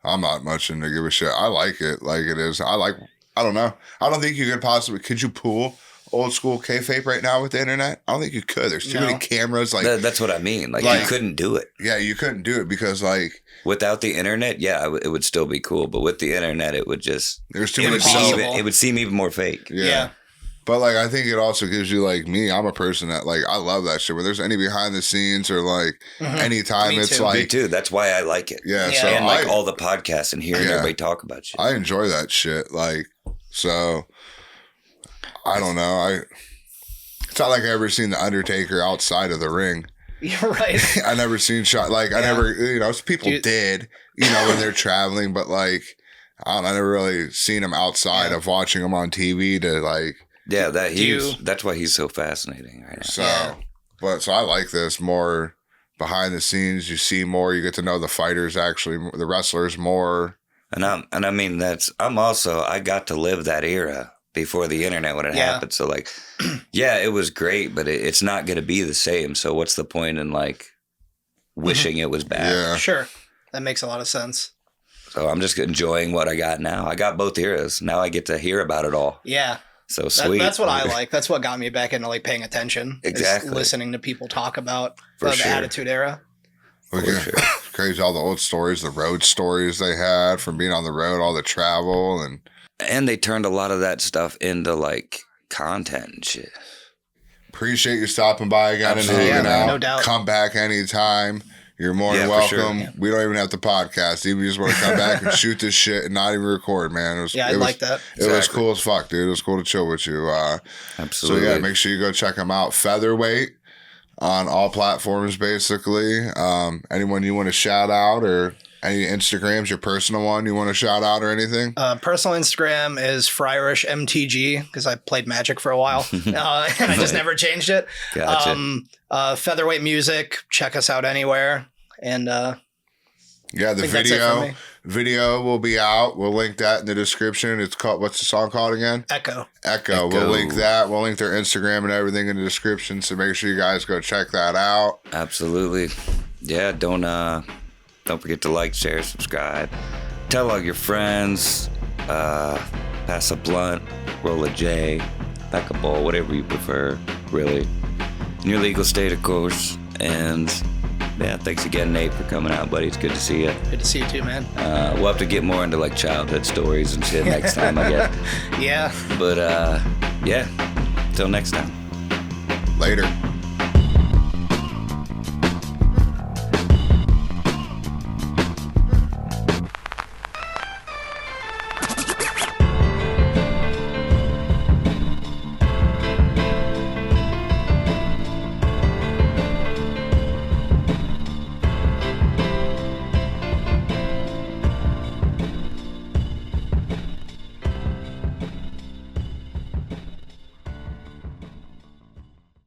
I'm not much into give a shit. I like it like it is. I don't know. I don't think you could you pull old school kayfabe right now with the internet? I don't think you could. There's too many cameras. Like that's what I mean. Like you couldn't do it. Yeah, you couldn't do it because like without the internet, it would still be cool. But with the internet, it would just there's too much. It would seem even more fake. Yeah. But, like, I think it also gives you, like, me, I'm a person that, like, I love that shit. When there's any behind the scenes or, like, anytime it's like... Me too. That's why I like it. Yeah. So and, like, all the podcasts and hearing everybody talk about shit. I enjoy that shit. Like, so, I don't know. It's not like I ever seen The Undertaker outside of the ring. You're right. I never seen shot... Like, I never... You know, people did, you know, when they're traveling. But, like, I never really seen them outside of watching them on TV to, like... Yeah, that's why he's so fascinating right now. So I like this more behind the scenes. You see more. You get to know the fighters, actually, the wrestlers more. And I mean I got to live that era before the internet when it happened. So like, it was great, but it's not going to be the same. So what's the point in like wishing it was back? Yeah. Sure, that makes a lot of sense. So I'm just enjoying what I got now. I got both eras. Now I get to hear about it all. Yeah. So sweet. That's what I like. That's what got me back into like paying attention. Exactly. Listening to people talk about the Attitude Era. Crazy, all the old stories, the road stories they had from being on the road, all the travel. And they turned a lot of that stuff into like content and shit. Appreciate you stopping by again and hanging out. No doubt. Come back anytime. You're more than welcome. Sure. We don't even have to podcast. Even just want to come back and shoot this shit and not even record, man. I like that. It was cool as fuck, dude. It was cool to chill with you. Absolutely. So, make sure you go check them out. Featherweight on all platforms, basically. Anyone you want to shout out or any Instagrams, your personal one you want to shout out or anything? Personal Instagram is FryerishMTG because I played Magic for a while and I just never changed it. Gotcha. Featherweight Music, check us out anywhere. And Yeah, the video will be out. We'll link that in the description. It's called, what's the song called again? Echo. We'll link that. We'll link their Instagram and everything in the description. So make sure you guys go check that out. Absolutely. Yeah, don't forget to like, share, subscribe. Tell all your friends. Pass a blunt, roll a J, pack a bowl, whatever you prefer, really. In your legal state, of course. And yeah, thanks again, Nate, for coming out, buddy. It's good to see you. Good to see you too, man. We'll have to get more into like childhood stories and shit next time, I guess. Yeah. But yeah, till next time. Later.